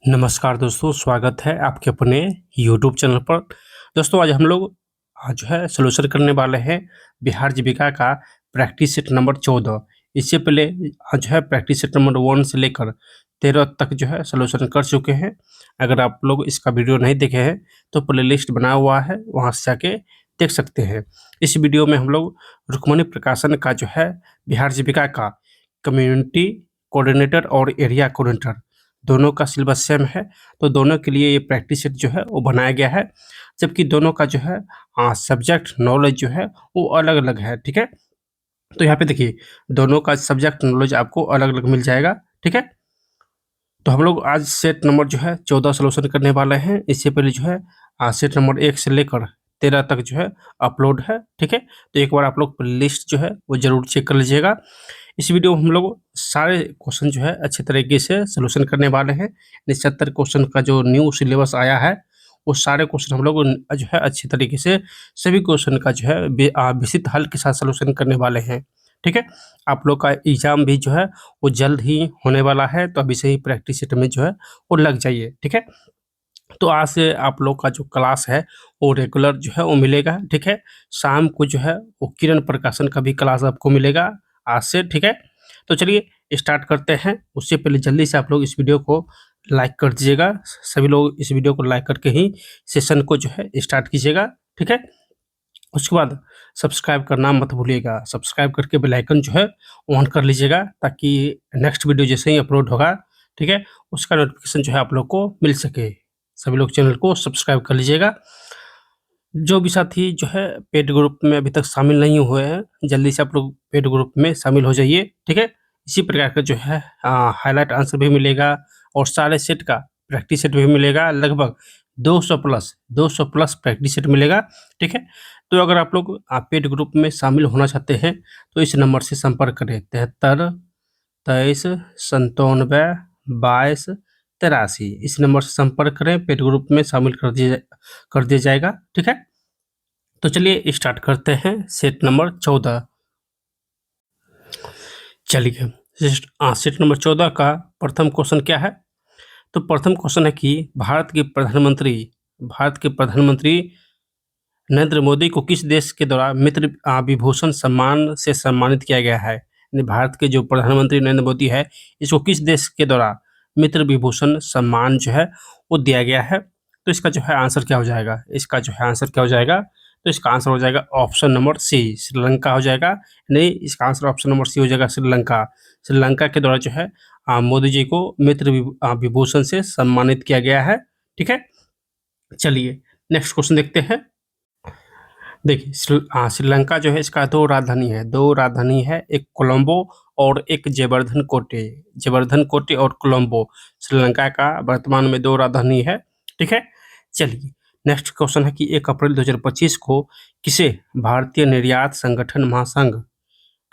नमस्कार दोस्तों, स्वागत है आपके अपने यूट्यूब चैनल पर। दोस्तों आज हम लोग जो है सॉल्यूशन करने वाले हैं बिहार जीविका का प्रैक्टिस सेट नंबर 14। इससे पहले जो है प्रैक्टिस सेट नंबर 1 से लेकर 13 तक जो है सॉल्यूशन कर चुके हैं। अगर आप लोग इसका वीडियो नहीं देखे हैं तो प्लेलिस्ट बना हुआ है, वहाँ से जाके देख सकते हैं। इस वीडियो में हम लोग रुक्मणी प्रकाशन का जो है बिहार जीविका का कम्युनिटी कोऑर्डिनेटर और एरिया कोऑर्डिनेटर दोनों का सिलेबस सेम है, तो दोनों के लिए ये प्रैक्टिस सेट जो है वो बनाया गया है। जबकि दोनों का जो है सब्जेक्ट नॉलेज जो है वो अलग-अलग है, ठीक है? तो यहाँ पे देखिए दोनों का सब्जेक्ट नॉलेज आपको अलग-अलग मिल जाएगा, ठीक है? तो हम लोग आज सेट नंबर जो है 14 सॉल्यूशन करने वाले हैं। इससे पहले जो है सेट नंबर 1 से लेकर 13 तक जो है अपलोड है, ठीक है? तो एक बार आप लोग प्लेलिस्ट जो है वो ज़रूर चेक कर लीजिएगा। इस वीडियो में हम लोग सारे क्वेश्चन जो है अच्छे तरीके से सॉल्यूशन करने वाले हैं। 79 क्वेश्चन का जो न्यू सिलेबस आया है, वो सारे क्वेश्चन हम लोग जो है अच्छे तरीके से सभी क्वेश्चन का जो है विस्तृत हल के साथ सॉल्यूशन करने वाले हैं, ठीक है? आप लोग का एग्ज़ाम भी जो है वो जल्द ही होने वाला है, तो अभी से ही प्रैक्टिस सेट में जो है वो लग जाइए, ठीक है? तो आज से आप लोग का जो क्लास है वो रेगुलर जो है वो मिलेगा, ठीक है? शाम को जो है वो किरण प्रकाशन का भी क्लास आपको मिलेगा आज से, ठीक है? तो चलिए स्टार्ट करते हैं। उससे पहले जल्दी से आप लोग इस वीडियो को लाइक कर दीजिएगा। सभी लोग इस वीडियो को लाइक करके ही सेशन को जो है स्टार्ट कीजिएगा, ठीक है? उसके बाद सब्सक्राइब करना मत भूलिएगा। सब्सक्राइब करके बेल आइकन जो है ऑन कर लीजिएगा, ताकि नेक्स्ट वीडियो जैसे ही अपलोड होगा, ठीक है, उसका नोटिफिकेशन जो है आप लोग को मिल सके। सभी लोग चैनल को सब्सक्राइब कर लीजिएगा। जो भी साथी जो है पेड ग्रुप में अभी तक शामिल नहीं हुए हैं, जल्दी से आप लोग पेड ग्रुप में शामिल हो जाइए, ठीक है? इसी प्रकार का जो है हाइलाइट आंसर भी मिलेगा और सारे सेट का प्रैक्टिस सेट भी मिलेगा। लगभग 200 प्लस प्रैक्टिस सेट मिलेगा, ठीक है? तो अगर आप लोग पेड ग्रुप में शामिल होना चाहते हैं तो इस नंबर से संपर्क करें 73 23 97 22 83। इस नंबर से संपर्क करें, पेड ग्रुप में शामिल कर दिया जाएगा, ठीक है? तो चलिए स्टार्ट करते हैं सेट नंबर 14। चलिए सेट नंबर 14 का प्रथम क्वेश्चन क्या है? तो प्रथम क्वेश्चन है कि भारत के प्रधानमंत्री नरेंद्र मोदी को किस देश के द्वारा मित्र विभूषण सम्मान से सम्मानित किया गया है? यानी भारत के जो प्रधानमंत्री नरेंद्र मोदी है, इसको किस देश के द्वारा मित्र विभूषण सम्मान जो है वो दिया गया है? तो इसका जो है आंसर क्या हो जाएगा? इसका जो है आंसर क्या हो जाएगा? तो इसका आंसर हो जाएगा ऑप्शन नंबर सी, श्रीलंका हो जाएगा। नहीं, इसका आंसर ऑप्शन नंबर सी हो जाएगा, श्रीलंका। श्रीलंका के द्वारा जो है मोदी जी को मित्र विभूषण से सम्मानित किया गया है, ठीक है? चलिए नेक्स्ट क्वेश्चन देखते हैं। देखिए श्रीलंका जो है इसका 2 राजधानी है, एक कोलंबो और एक जयवर्धन कोटे और कोलंबो। श्रीलंका का वर्तमान में 2 राजधानी है, ठीक है? चलिए नेक्स्ट क्वेश्चन है कि 1 अप्रैल 2025 को किसे भारतीय निर्यात संगठन महासंघ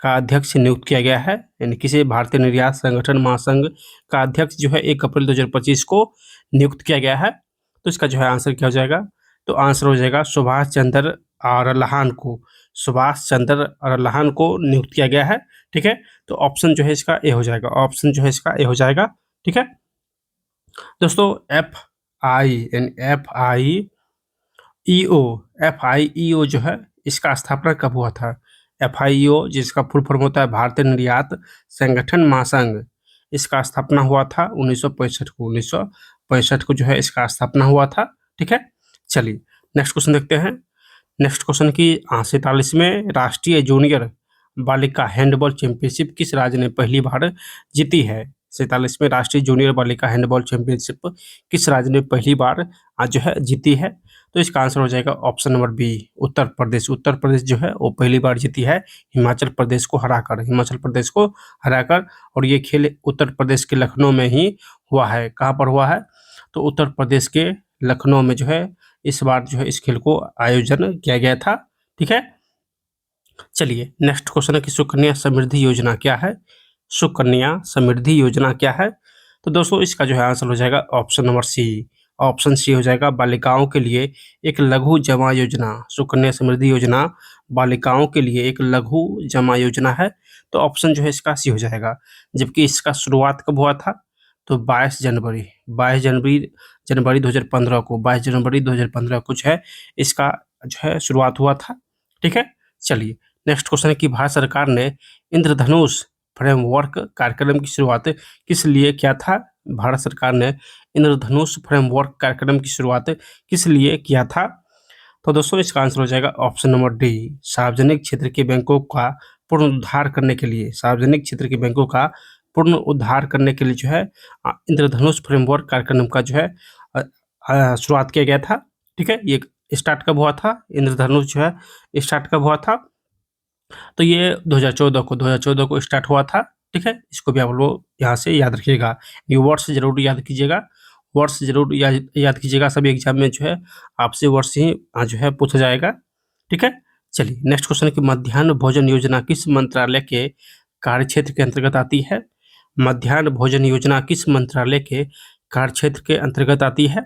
का अध्यक्ष नियुक्त किया गया है? यानी किसे भारतीय निर्यात संगठन महासंघ का अध्यक्ष जो है 1 अप्रैल 2025 को नियुक्त किया गया है? तो इसका जो है आंसर क्या हो जाएगा? तो आंसर हो जाएगा सुभाष चंद्र रल्लाहान को नियुक्त किया गया है, ठीक है? तो ऑप्शन जो है इसका ए हो जाएगा, ऑप्शन जो है इसका ए हो जाएगा, ठीक है? दोस्तों एफ आई ई ओ जो है इसका स्थापना कब हुआ था? FIEO जिसका फुल फॉर्म होता है भारतीय निर्यात संगठन महासंघ, इसका स्थापना हुआ था 1965 को जो है इसका स्थापना हुआ था, ठीक है? चलिए नेक्स्ट क्वेश्चन देखते हैं। नेक्स्ट क्वेश्चन की 47वें राष्ट्रीय जूनियर बालिका हैंडबॉल चैंपियनशिप किस राज्य ने पहली बार जीती है? 47वें राष्ट्रीय जूनियर बालिका हैंडबॉल चैंपियनशिप किस राज्य ने पहली बार आज जो है जीती है? तो इसका आंसर हो जाएगा option number B, Uttar Pradesh. Uttar Pradesh जो है वो पहली बार जीती है हिमाचल प्रदेश को हराकर। और ये खेल उत्तर प्रदेश के लखनऊ में ही हुआ है। कहाँ पर हुआ है? तो उत्तर प्रदेश के लखनऊ में जो है इस बार जो है इस खेल को आयोजन किया गया था, ठीक है? चलिए नेक्स्ट क्वेश्चन है कि सुकन्या समृद्धि योजना क्या है? सुकन्या समृद्धि योजना क्या है? तो दोस्तों इसका जो है आंसर हो जाएगा option number C, option C हो जाएगा बालिकाओं के लिए एक लघु जमा योजना। सुकन्या समृद्धि योजना बालिकाओं के लिए एक लघु जमा योजना है, तो ऑप्शन जो है इसका सी हो जाएगा। जबकि इसका शुरुआत कब हुआ था? तो 22 जनवरी 2015 को जो है इसका जो है शुरुआत हुआ था। ठीक है, चलिए नेक्स्ट क्वेश्चन है कि भारत सरकार ने इंद्रधनुष फ्रेमवर्क कार्यक्रम की शुरुआत किस लिए किया था? भारत सरकार ने इंद्रधनुष फ्रेमवर्क कार्यक्रम की शुरुआत किस लिए किया था? तो दोस्तों इसका आंसर हो जाएगा ऑप्शन नंबर डी, सार्वजनिक क्षेत्र के बैंकों का पुनरुद्धार करने के लिए। सार्वजनिक क्षेत्र के बैंकों का पुनरुद्धार करने के लिए जो है इंद्रधनुष फ्रेमवर्क कार्यक्रम का जो है शुरुआत किया गया था। ठीक है, ये स्टार्ट कब हुआ था? इंद्रधनुष जो है स्टार्ट कब हुआ था? तो ये 2014 को स्टार्ट हुआ था। ठीक है, इसको भी आप लोग यहाँ से याद रखिएगा, ये वर्ष जरूर याद कीजिएगा, वर्ष जरूर याद कीजिएगा। सभी एग्जाम में जो है आपसे वर्ष ही जो है पूछा जाएगा। ठीक है, चलिए नेक्स्ट क्वेश्चन की मध्याह्न भोजन योजना किस मंत्रालय के कार्यक्षेत्र के अंतर्गत आती है? मध्याह्न भोजन योजना किस मंत्रालय के कार्यक्षेत्र के अंतर्गत आती है?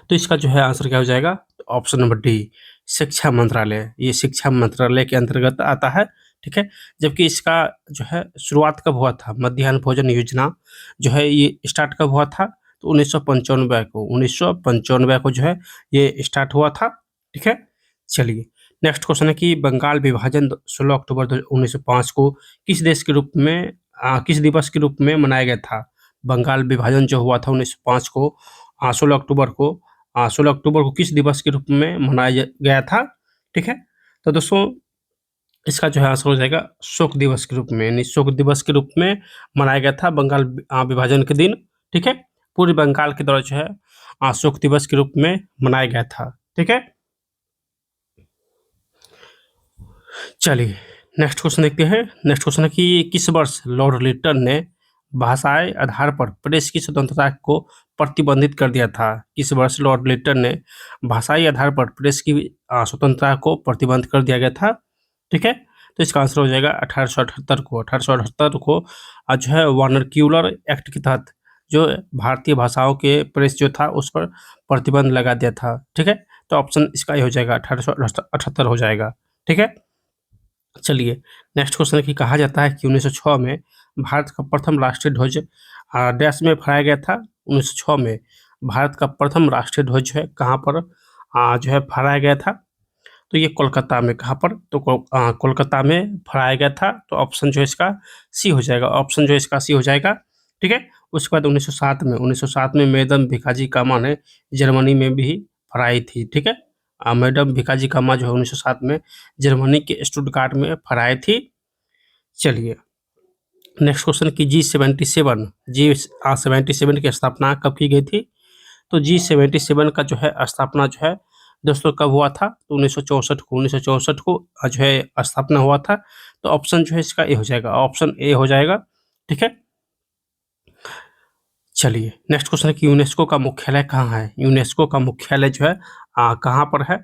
तो इसका जो है आंसर क्या हो जाएगा? ऑप्शन नंबर डी, शिक्षा मंत्रालय। ये शिक्षा मंत्रालय के अंतर्गत आता है। ठीक है, जबकि इसका जो है शुरुआत कब हुआ था? मध्याह्न भोजन योजना जो है ये स्टार्ट कब हुआ था? तो 1995 को जो है ये स्टार्ट हुआ था। ठीक है, चलिए नेक्स्ट क्वेश्चन है कि बंगाल विभाजन 16 अक्टूबर 1905 को किस देश के रूप में किस दिवस के रूप में मनाया गया था? बंगाल विभाजन जो हुआ था 1905 को 16 अक्टूबर को किस दिवस के रूप में मनाया गया था? ठीक है, तो दोस्तों इसका जो है आंसर हो जाएगा शोक दिवस के रूप में, यानी शोक दिवस के रूप में मनाया गया था बंगाल विभाजन के दिन। ठीक है, पूरे बंगाल के दौरान जो है शोक दिवस के रूप में मनाया गया था। ठीक है, चलिए नेक्स्ट क्वेश्चन देखते हैं। नेक्स्ट क्वेश्चन है कि किस वर्ष लॉर्ड लिटन ने भाषाई आधार पर प्रेस की स्वतंत्रता को प्रतिबंधित कर दिया था? किस वर्ष लॉर्ड लिटन ने भाषाई आधार पर प्रेस की स्वतंत्रता को प्रतिबंध कर दिया गया था? ठीक है, तो इसका आंसर हो जाएगा 1878 को जो है वर्नाक्यूलर एक्ट के तहत जो भारतीय भाषाओं के प्रेस जो था उस पर प्रतिबंध लगा दिया था। ठीक है, तो ऑप्शन इसका ही हो जाएगा 1878 हो जाएगा। ठीक है, चलिए नेक्स्ट क्वेश्चन है कि कहा जाता है कि 1906 में भारत का प्रथम राष्ट्रीय ध्वज डैश में फहराया गया था। 1906 में भारत का प्रथम राष्ट्रीय ध्वज है कहाँ पर जो है फहराया गया था? तो ये कोलकाता में। कहाँ पर? तो कोलकाता में फहराया गया था। तो ऑप्शन जो है इसका सी हो जाएगा, ऑप्शन जो है इसका सी हो जाएगा। ठीक है, उसके बाद 1907 में मैडम भिकाजी कामा ने जर्मनी में भी फहराई थी। ठीक है, मैडम भिकाजी कामा जो है 1907 में जर्मनी के स्टुटगार्ट में फहराई थी। चलिए नेक्स्ट क्वेश्चन की G77 की स्थापना कब की गई थी? तो G77 का जो है स्थापना जो है दोस्तों कब हुआ था? तो 1964 को जो है स्थापना हुआ था। तो ऑप्शन जो है इसका ए हो जाएगा, ऑप्शन ए हो जाएगा। ठीक है, चलिए नेक्स्ट क्वेश्चन है कि यूनेस्को का मुख्यालय कहाँ है? यूनेस्को का मुख्यालय जो है कहाँ पर है?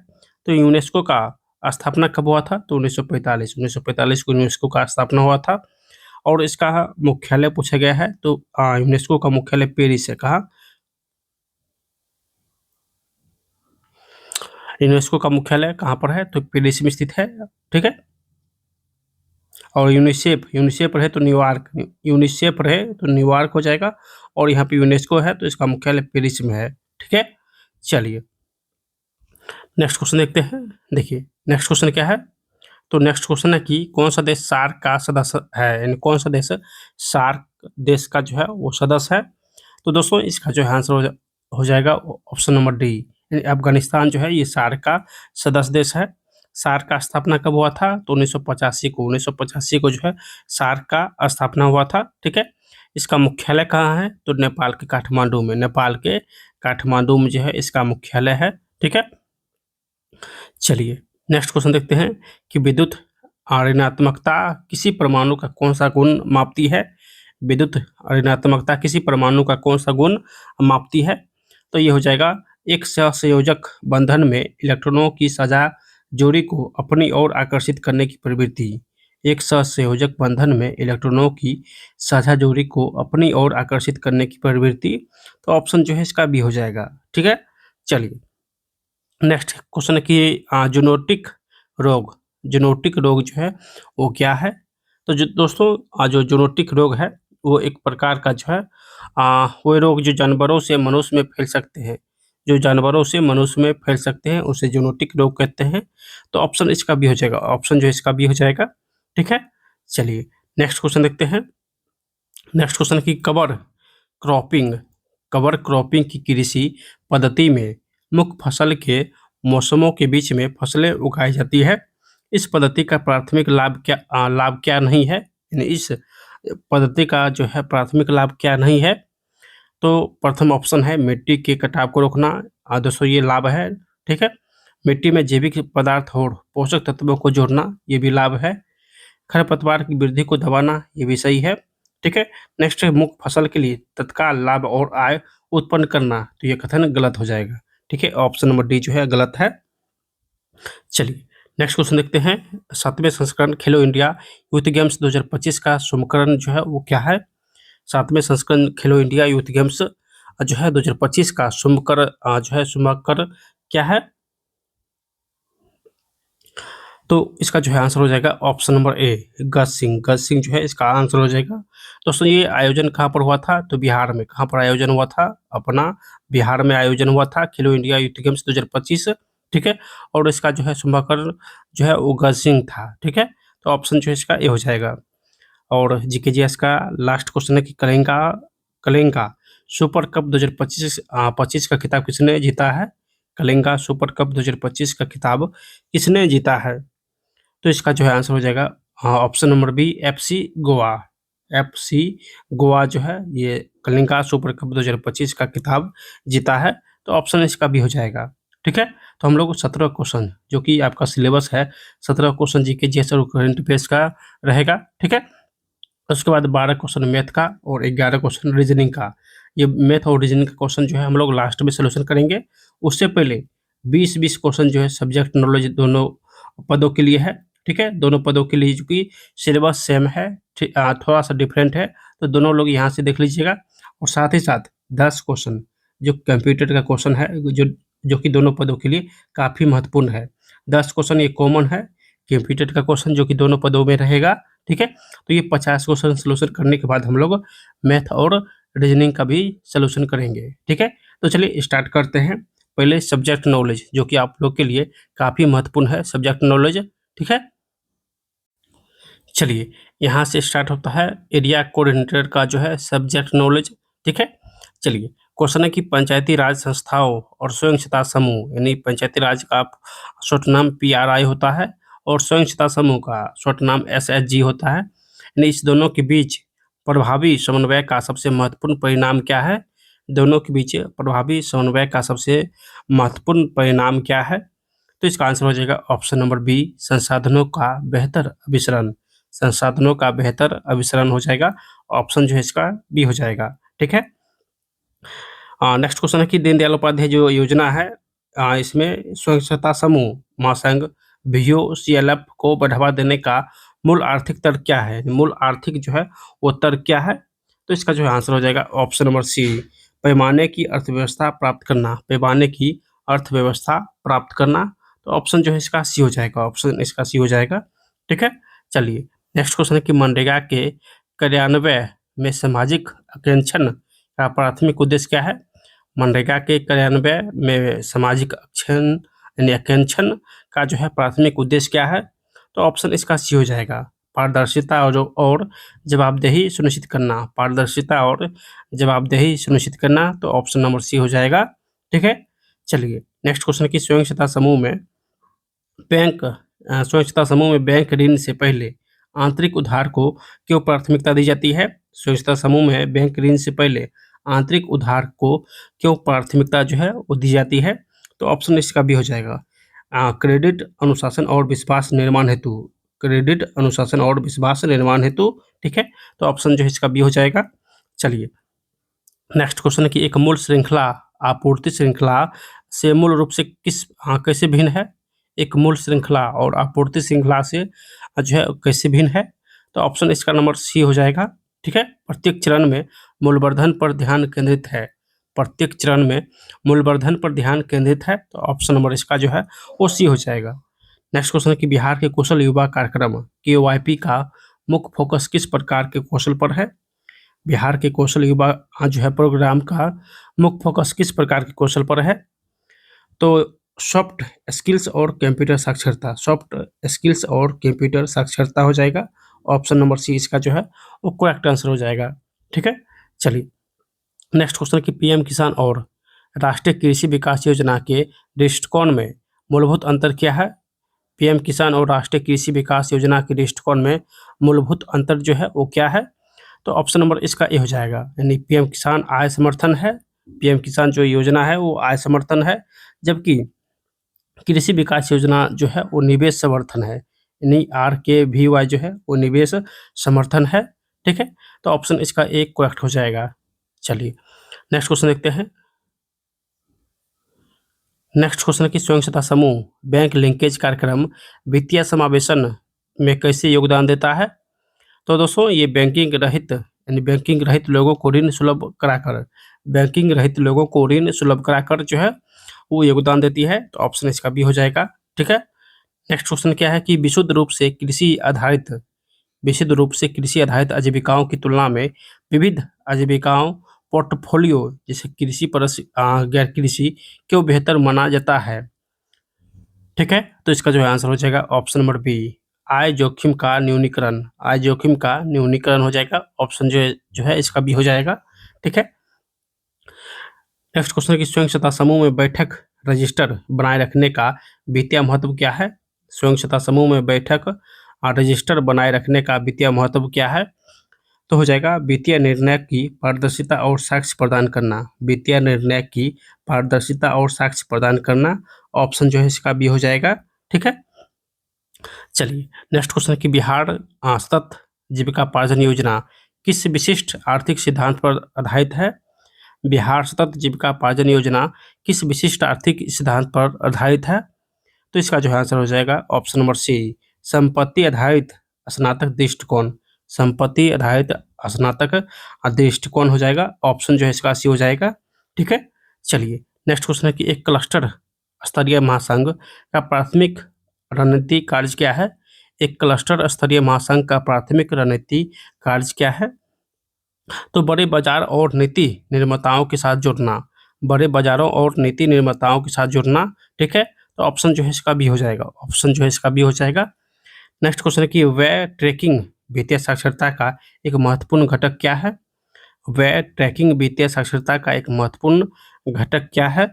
तो यूनेस्को का स्थापना कब हुआ था? तो 1945 को यूनेस्को का स्थापना हुआ था और इसका मुख्यालय पूछा गया है। तो यूनेस्को का मुख्यालय पेरिस है। कहाँ? यूनेस्को का मुख्यालय कहाँ पर है? तो पेरिस में स्थित है। ठीक है, और यूनिसेफ रहे तो न्यूयॉर्क हो जाएगा और यहाँ पे यूनेस्को है तो इसका मुख्यालय पेरिस में है। ठीक है, चलिए नेक्स्ट क्वेश्चन देखते हैं। देखिए नेक्स्ट क्वेश्चन क्या है? तो नेक्स्ट क्वेश्चन है कि कौन सा देश सार्क का सदस्य है, यानी कौन सा देश सार्क देश का जो है वो सदस्य है? तो दोस्तों इसका जो है आंसर हो जाएगा ऑप्शन नंबर डी, यानी अफगानिस्तान जो है ये सार्क का सदस्य देश है। सार्क का स्थापना कब हुआ था? तो 1985 को जो है सार्क का स्थापना हुआ था। ठीक है, इसका मुख्यालय कहाँ है? तो नेपाल के काठमांडू में। नेपाल के काठमांडू में जो है इसका मुख्यालय है। ठीक है, चलिए नेक्स्ट क्वेश्चन देखते हैं कि विद्युत ऋणात्मकता किसी परमाणु का कौन सा गुण मापती है? विद्युत ऋणात्मकता किसी परमाणु का कौन सा गुण मापती है? तो ये हो जाएगा एक सहसंयोजक बंधन में इलेक्ट्रॉनों की साझा जोड़ी को अपनी ओर आकर्षित करने की प्रवृत्ति। एक सहसंयोजक बंधन में इलेक्ट्रॉनों की साझा जोड़ी को अपनी ओर आकर्षित करने की प्रवृत्ति। तो ऑप्शन जो है इसका भी हो जाएगा। ठीक है, चलिए नेक्स्ट क्वेश्चन है कि जूनोटिक रोग जो है वो क्या है? तो जो दोस्तों जो जूनोटिक रोग है वो एक प्रकार का जो है वे रोग जो जानवरों से मनुष्य में फैल सकते हैं, जो जानवरों से मनुष्य में फैल सकते हैं उसे जूनोटिक रोग कहते हैं। तो ऑप्शन इसका बी हो जाएगा, ऑप्शन जो है इसका बी हो जाएगा। ठीक है, चलिए नेक्स्ट क्वेश्चन देखते हैं। नेक्स्ट क्वेश्चन की क्रॉपिंग कवर क्रॉपिंग की कृषि पद्धति में मुख्य फसल के मौसमों के बीच में फसलें उगाई जाती है। इस पद्धति का प्राथमिक लाभ क्या नहीं है, यानी इस पद्धति का जो है प्राथमिक लाभ क्या नहीं है। तो प्रथम ऑप्शन है मिट्टी के कटाव को रोकना, दोस्तों ये लाभ है। ठीक है, मिट्टी में जैविक पदार्थ और पोषक तत्वों को जोड़ना, ये भी लाभ है। खरपतवार की वृद्धि को दबाना, ये भी सही है। ठीक है, नेक्स्ट है मुख्य फसल के लिए तत्काल लाभ और आय उत्पन्न करना, तो ये कथन गलत हो जाएगा। ठीक है, ऑप्शन नंबर डी जो है गलत है। चलिए नेक्स्ट क्वेश्चन देखते हैं। 7वें संस्करण खेलो इंडिया यूथ गेम्स 2025 का शुभकरण जो है वो क्या है। 7वें संस्करण खेलो इंडिया यूथ गेम्स जो है 2025 का शुभकर क्या है। तो इसका जो है आंसर हो जाएगा ऑप्शन नंबर ए, गज सिंह जो है इसका आंसर हो जाएगा। दोस्तों ये आयोजन कहाँ पर हुआ था, तो बिहार में। कहाँ पर आयोजन हुआ था, अपना बिहार में आयोजन हुआ था खेलो इंडिया यूथ गेम्स 2025। ठीक है, और इसका जो है शुभकर जो है वो गज सिंह था। ठीक है, तो ऑप्शन जो है इसका ए हो जाएगा। और जीके का लास्ट क्वेश्चन है कि कलिंगा सुपर कप 2025 का खिताब किसने जीता है। कलिंगा सुपर कप 2025 का खिताब किसने जीता है। तो इसका जो है आंसर हो जाएगा option number B, FC Goa. FC Goa जो है ये कलिंगा सुपर कप 2025 का खिताब जीता है। तो ऑप्शन इसका भी हो जाएगा। ठीक है, तो हम लोग 17 क्वेश्चन जो कि आपका सिलेबस है, 17 क्वेश्चन जीके जीएस और करंट अफेयर्स का रहेगा। ठीक है, उसके बाद 12 क्वेश्चन मैथ का और 11 क्वेश्चन रीजनिंग का। ये मैथ और रीजनिंग का क्वेश्चन जो है हम लोग लास्ट में सोल्यूशन करेंगे। उससे पहले 20-20 क्वेश्चन जो है सब्जेक्ट नॉलेज दोनों पदों के लिए है। ठीक है, दोनों पदों के लिए चूँकि सिलेबस सेम है, थोड़ा सा डिफरेंट है, तो दोनों लोग यहाँ से देख लीजिएगा। और साथ ही साथ 10 क्वेश्चन जो कंप्यूटर का क्वेश्चन है, जो कि दोनों पदों के लिए काफ़ी महत्वपूर्ण है। 10 क्वेश्चन ये कॉमन है कंप्यूटर का क्वेश्चन जो कि दोनों पदों में रहेगा। ठीक है, तो ये 50 क्वेश्चन सोल्यूशन करने के बाद हम लोग मैथ और रीजनिंग का भी सोल्यूशन करेंगे। ठीक है, तो चलिए स्टार्ट करते हैं। पहले सब्जेक्ट नॉलेज जो कि आप लोग के लिए काफ़ी महत्वपूर्ण है, सब्जेक्ट नॉलेज। ठीक है, चलिए यहाँ से स्टार्ट होता है एरिया कोऑर्डिनेटर का जो है सब्जेक्ट नॉलेज। ठीक है, चलिए क्वेश्चन है कि पंचायती राज संस्थाओं और स्वयं सहायता समूह, यानी पंचायती राज का शॉर्ट नाम PRI होता है और स्वयं सहायता समूह का शॉर्ट नाम SHG होता है। यानी इस दोनों के बीच प्रभावी समन्वय का सबसे महत्वपूर्ण परिणाम क्या है। दोनों के बीच प्रभावी समन्वय का सबसे महत्वपूर्ण परिणाम क्या है। तो इसका आंसर हो जाएगा ऑप्शन नंबर बी, संसाधनों का बेहतर अभिसरण। संसाधनों का बेहतर अभिसरण हो जाएगा, ऑप्शन जो है इसका बी हो जाएगा। ठीक है, नेक्स्ट क्वेश्चन है कि दीनदयाल उपाध्याय जो योजना है, इसमें स्वयं सहायता समूह महासंघ VOCLF को बढ़ावा देने का मूल आर्थिक तर्क क्या है। मूल आर्थिक जो है वो तर्क क्या है। तो इसका जो है आंसर हो जाएगा ऑप्शन नंबर सी, पैमाने की अर्थव्यवस्था प्राप्त करना। पैमाने की अर्थव्यवस्था प्राप्त करना, तो ऑप्शन जो है इसका सी हो जाएगा, ऑप्शन इसका सी हो जाएगा। ठीक है, चलिए नेक्स्ट क्वेश्चन है कि मनरेगा के कार्यान्वयन में सामाजिक आकांक्षण का प्राथमिक उद्देश्य क्या है। मनरेगा के कार्यान्वयन में सामाजिक आकांक्षण का जो है प्राथमिक उद्देश्य क्या है। तो ऑप्शन इसका सी हो जाएगा, पारदर्शिता और जवाबदेही सुनिश्चित करना। पारदर्शिता और जवाबदेही सुनिश्चित करना, तो ऑप्शन नंबर सी हो जाएगा। ठीक है, चलिए नेक्स्ट क्वेश्चन की स्वयं सहायता समूह में स्वयं सहायता समूह में बैंक ऋण से पहले आंतरिक उधार को क्यों प्राथमिकता दी जाती है। स्वयं सहायता समूह में बैंक ऋण से पहले आंतरिक उधार को क्यों प्राथमिकता जो है वो दी जाती है। तो ऑप्शन इसका भी हो जाएगा, क्रेडिट अनुशासन और विश्वास निर्माण हेतु। क्रेडिट अनुशासन और विश्वास निर्माण हेतु। ठीक है, तो ऑप्शन जो है इसका भी हो जाएगा। चलिए नेक्स्ट क्वेश्चन है कि एक मूल श्रृंखला आपूर्ति श्रृंखला से मूल रूप से कैसे भिन्न है। एक मूल श्रृंखला और आपूर्ति श्रृंखला से जो है कैसे भिन्न है। तो ऑप्शन इसका नंबर सी हो जाएगा। ठीक है, प्रत्येक चरण में मूल्यवर्धन पर ध्यान केंद्रित है। प्रत्येक चरण में मूल्यवर्धन पर ध्यान केंद्रित है, तो ऑप्शन नंबर इसका जो है वो सी हो जाएगा। नेक्स्ट क्वेश्चन है कि बिहार के कौशल युवा कार्यक्रम KYP का मुख्य फोकस किस प्रकार के कौशल पर है। बिहार के कौशल युवा जो है प्रोग्राम का मुख्य फोकस किस प्रकार के कौशल पर है? तो सॉफ्ट स्किल्स और कंप्यूटर साक्षरता, सॉफ्ट स्किल्स और कंप्यूटर साक्षरता हो जाएगा। ऑप्शन नंबर सी इसका जो है वो करेक्ट आंसर हो जाएगा। ठीक है, चलिए नेक्स्ट क्वेश्चन कि पीएम किसान और राष्ट्रीय कृषि विकास योजना के दृष्टिकोण में मूलभूत अंतर क्या है? पीएम किसान और राष्ट्रीय कृषि विकास योजना के दृष्टिकोण में मूलभूत अंतर जो है वो क्या है? तो ऑप्शन नंबर इसका ए हो जाएगा, यानी पीएम किसान आय समर्थन है। पीएम किसान जो योजना है वो आय समर्थन है, जबकि कृषि विकास योजना जो है वो निवेश समर्थन है, यानी RKVY जो है वो निवेश समर्थन है। ठीक है, तो ऑप्शन इसका ए करेक्ट हो जाएगा। चलिए नेक्स्ट क्वेश्चन देखते हैं। नेक्स्ट क्वेश्चन है कि स्वयं सहायता समूह बैंक लिंकेज कार्यक्रम वित्तीय समावेशन में कैसे योगदान देता है? तो दोस्तों ये बैंकिंग रहित यानी बैंकिंग रहित लोगों को ऋण सुलभ कराकर, बैंकिंग रहित लोगों को ऋण सुलभ कराकर जो है वो योगदान देती है। तो ऑप्शन इसका बी हो जाएगा। ठीक है, नेक्स्ट क्वेश्चन क्या है कि विशुद्ध रूप से कृषि आधारित आजीविकाओं की तुलना में विविध आजीविकाओं पोर्टफोलियो जैसे कृषि पर गैर कृषि क्यों बेहतर माना जाता है? ठीक है, तो इसका जो है आंसर हो जाएगा ऑप्शन नंबर बी, आय जोखिम का न्यूनीकरण, आय जोखिम का न्यूनीकरण हो जाएगा। ऑप्शन जो है इसका बी हो जाएगा। ठीक है, नेक्स्ट क्वेश्चन कि स्वयं सहायता समूह में बैठक रजिस्टर बनाए रखने का वित्तीय महत्व क्या है? स्वयं सहायता समूह में बैठक रजिस्टर बनाए रखने का वित्तीय महत्व क्या है? तो हो जाएगा वित्तीय निर्णय की पारदर्शिता और साक्ष्य प्रदान करना, वित्तीय निर्णय की पारदर्शिता और साक्ष्य प्रदान करना। ऑप्शन जो है इसका बी हो जाएगा। ठीक है, चलिए नेक्स्ट क्वेश्चन कि बिहार सतत जीविका पार्जन योजना किस विशिष्ट आर्थिक सिद्धांत पर आधारित है? बिहार सतत जीविका पार्जन योजना किस विशिष्ट आर्थिक सिद्धांत पर आधारित है? तो इसका जो है आंसर हो जाएगा ऑप्शन नंबर सी, संपत्ति आधारित स्नातक दृष्टिकोण, संपत्ति आधारित स्नातक दृष्टिकोण हो जाएगा। ऑप्शन जो है इसका सी हो जाएगा। ठीक है, चलिए नेक्स्ट क्वेश्चन है कि एक क्लस्टर स्तरीय महासंघ का प्राथमिक रणनीति कार्य क्या है? एक क्लस्टर स्तरीय महासंघ का प्राथमिक रणनीति कार्य क्या है? तो बड़े बाजार और नीति निर्माताओं के साथ जुड़ना, बड़े बाजारों और नीति निर्माताओं के साथ जुड़ना। ठीक है, तो ऑप्शन जो है इसका बी हो जाएगा, ऑप्शन जो है इसका बी हो जाएगा। नेक्स्ट क्वेश्चन है कि व्यय ट्रैकिंग वित्तीय साक्षरता का एक महत्वपूर्ण घटक क्या है? व्यय ट्रैकिंग वित्तीय साक्षरता का एक महत्वपूर्ण घटक क्या है?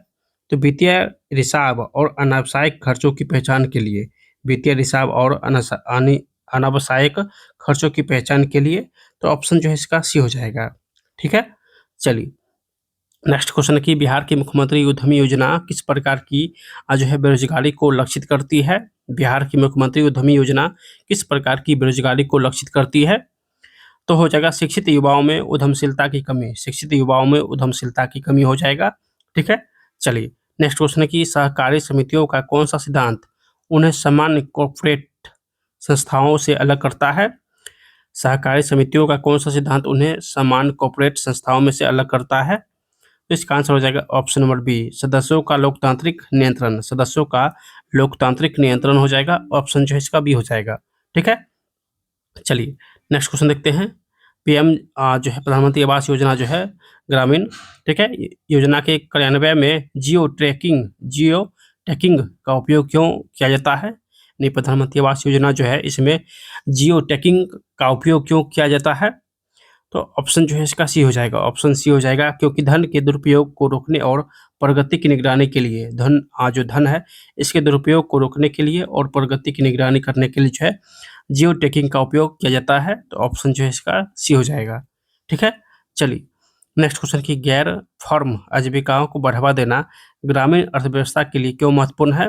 तो वित्तीय रिसाव और अनावश्यक खर्चों की पहचान के लिए, वित्तीय रिसाव और अनावश्यक खर्चों की पहचान के लिए। तो ऑप्शन जो है इसका सी हो जाएगा। ठीक है, चलिए नेक्स्ट क्वेश्चन है कि बिहार की मुख्यमंत्री उद्यमी योजना किस प्रकार की जो है बेरोजगारी को लक्षित करती है? बिहार की मुख्यमंत्री उद्यमी योजना किस प्रकार की बेरोजगारी को लक्षित करती है? तो हो जाएगा शिक्षित युवाओं में उद्यमशीलता की कमी, शिक्षित युवाओं में उद्यमशीलता की कमी हो जाएगा। ठीक है, चलिए नेक्स्ट क्वेश्चन है कि सहकारी समितियों का कौन सा सिद्धांत उन्हें सामान्य कॉर्पोरेट संस्थाओं से अलग करता है? सहकारी समितियों का कौन सा सिद्धांत उन्हें सामान्य कॉर्पोरेट संस्थाओं में से अलग करता है? तो इसका आंसर हो जाएगा ऑप्शन नंबर बी, सदस्यों का लोकतांत्रिक नियंत्रण, सदस्यों का लोकतांत्रिक नियंत्रण हो जाएगा। ऑप्शन जो है इसका बी हो जाएगा। ठीक है, चलिए नेक्स्ट क्वेश्चन देखते हैं। पीएम जो है प्रधानमंत्री आवास योजना जो है ग्रामीण, ठीक है, योजना के कार्यान्वयन में जियो टैगिंग का उपयोग क्यों किया जाता है? नहीं, प्रधानमंत्री आवास योजना जो है इसमें जियो टैगिंग का उपयोग क्यों किया जाता है? तो ऑप्शन जो है इसका सी हो जाएगा, ऑप्शन सी हो जाएगा, क्योंकि धन के दुरुपयोग को रोकने और प्रगति की निगरानी के लिए, जो धन है इसके दुरुपयोग को रोकने के लिए और प्रगति की निगरानी करने के लिए जो है जियो टैगिंग का उपयोग किया जाता है। तो ऑप्शन जो है इसका सी हो जाएगा। ठीक है, चलिए नेक्स्ट क्वेश्चन की गैर फार्म आजीविकाओं को बढ़ावा देना ग्रामीण अर्थव्यवस्था के लिए क्यों महत्वपूर्ण है?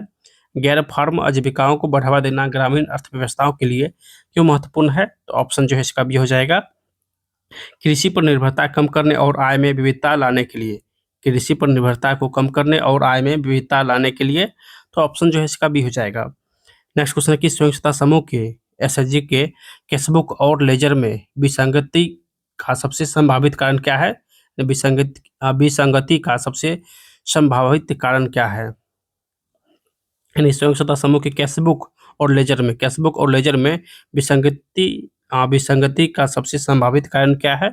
गैर फार्म आजीविकाओं को बढ़ावा देना ग्रामीण अर्थव्यवस्थाओं के लिए क्यों महत्वपूर्ण है? तो ऑप्शन जो है इसका बी हो जाएगा, कृषि पर निर्भरता कम करने और आय में विविधता लाने के लिए, कृषि पर निर्भरता को कम करने और आय में विविधता लाने के लिए। तो ऑप्शन जो है इसका बी हो जाएगा। नेक्स्ट क्वेश्चन है कि स्वयं सहायता समूह के एसएचजी के कैशबुक और लेजर में विसंगति का सबसे संभावित कारण क्या है? विसंगति का सबसे संभावित कारण क्या है? यानी स्वयं सहायता समूह के कैशबुक और लेजर में विसंगति का सबसे संभावित कारण क्या है?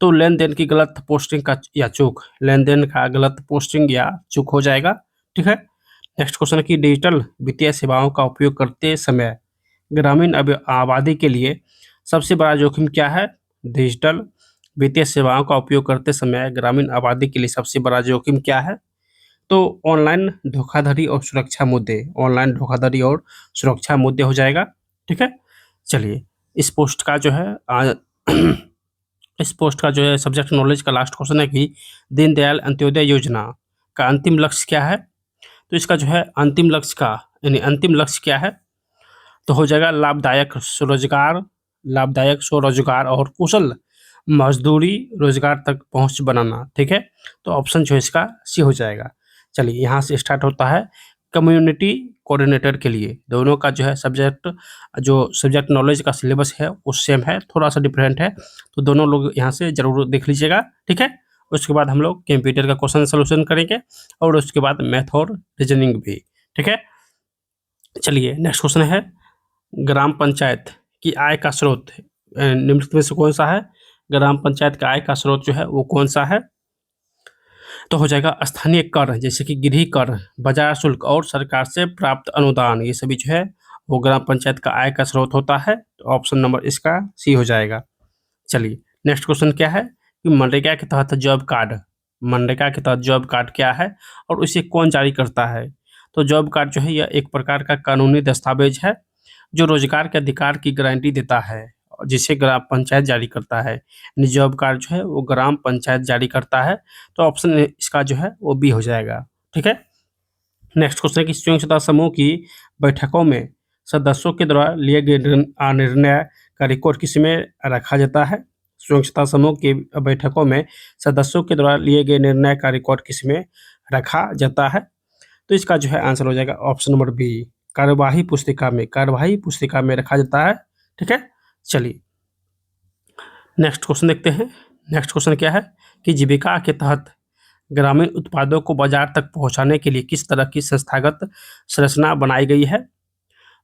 तो लेन देन की गलत पोस्टिंग का या चूक, लेन देन का गलत पोस्टिंग या चूक हो जाएगा। ठीक है। नेक्स्ट क्वेश्चन है कि डिजिटल वित्तीय सेवाओं का उपयोग करते समय ग्रामीण आबादी के लिए सबसे बड़ा जोखिम क्या है? डिजिटल वित्तीय सेवाओं का उपयोग करते समय ग्रामीण आबादी के लिए सबसे बड़ा जोखिम क्या है? तो ऑनलाइन धोखाधड़ी और सुरक्षा मुद्दे, ऑनलाइन धोखाधड़ी और सुरक्षा मुद्दे हो जाएगा। ठीक है। चलिए, इस पोस्ट का जो है इस पोस्ट का जो है सब्जेक्ट नॉलेज का लास्ट क्वेश्चन है कि दीनदयाल अंत्योदय योजना का अंतिम लक्ष्य क्या है? तो इसका जो है अंतिम लक्ष्य का यानी अंतिम लक्ष्य क्या है? तो हो जाएगा लाभदायक स्वरोजगार और कुशल मजदूरी रोजगार तक पहुंच बनाना। ठीक है। तो ऑप्शन जो है इसका सी हो जाएगा। चलिए, यहाँ से स्टार्ट होता है कम्युनिटी कोऑर्डिनेटर के लिए। दोनों का जो है सब्जेक्ट नॉलेज का सिलेबस है वो सेम है, थोड़ा सा डिफरेंट है, तो दोनों लोग यहाँ से जरूर देख लीजिएगा। ठीक है। उसके बाद हम लोग कंप्यूटर का क्वेश्चन सोल्यूशन करेंगे और उसके बाद मैथ और रीजनिंग भी। ठीक है। चलिए, नेक्स्ट क्वेश्चन है ग्राम पंचायत की आय का स्रोत निम्नलिखित में से कौन सा है? ग्राम पंचायत का आय का स्रोत जो है वो कौन सा है? तो हो जाएगा स्थानीय कर, जैसे कि गृह कर, बाजार शुल्क और सरकार से प्राप्त अनुदान, ये सभी जो है वो ग्राम पंचायत का आय का स्रोत होता है। तो ऑप्शन नंबर इसका सी हो जाएगा। चलिए, नेक्स्ट क्वेश्चन क्या है कि मनरेगा के तहत जॉब कार्ड, मनरेगा के तहत जॉब कार्ड क्या है और इसे कौन जारी करता है? तो जॉब कार्ड जो है यह एक प्रकार का कानूनी दस्तावेज है जो रोजगार के अधिकार की गारंटी देता है, जिसे ग्राम पंचायत जारी करता है। जॉब कार्ड जो है वो ग्राम पंचायत जारी करता है। तो ऑप्शन इसका जो है वो बी हो जाएगा। ठीक है। नेक्स्ट क्वेश्चन है कि स्वयं समूह की बैठकों में सदस्यों के द्वारा लिए गए निर्णय का रिकॉर्ड किस में रखा जाता है? स्वयं समूह की बैठकों में सदस्यों के द्वारा लिए गए निर्णय का रिकॉर्ड किस में रखा जाता है? तो इसका जो है आंसर हो जाएगा ऑप्शन नंबर बी, कार्यवाही पुस्तिका में, कार्यवाही पुस्तिका में रखा जाता है। ठीक है। चलिए, नेक्स्ट क्वेश्चन देखते हैं। नेक्स्ट क्वेश्चन क्या है कि जीविका के तहत ग्रामीण उत्पादों को बाजार तक पहुंचाने के लिए किस तरह की संस्थागत संरचना बनाई गई है?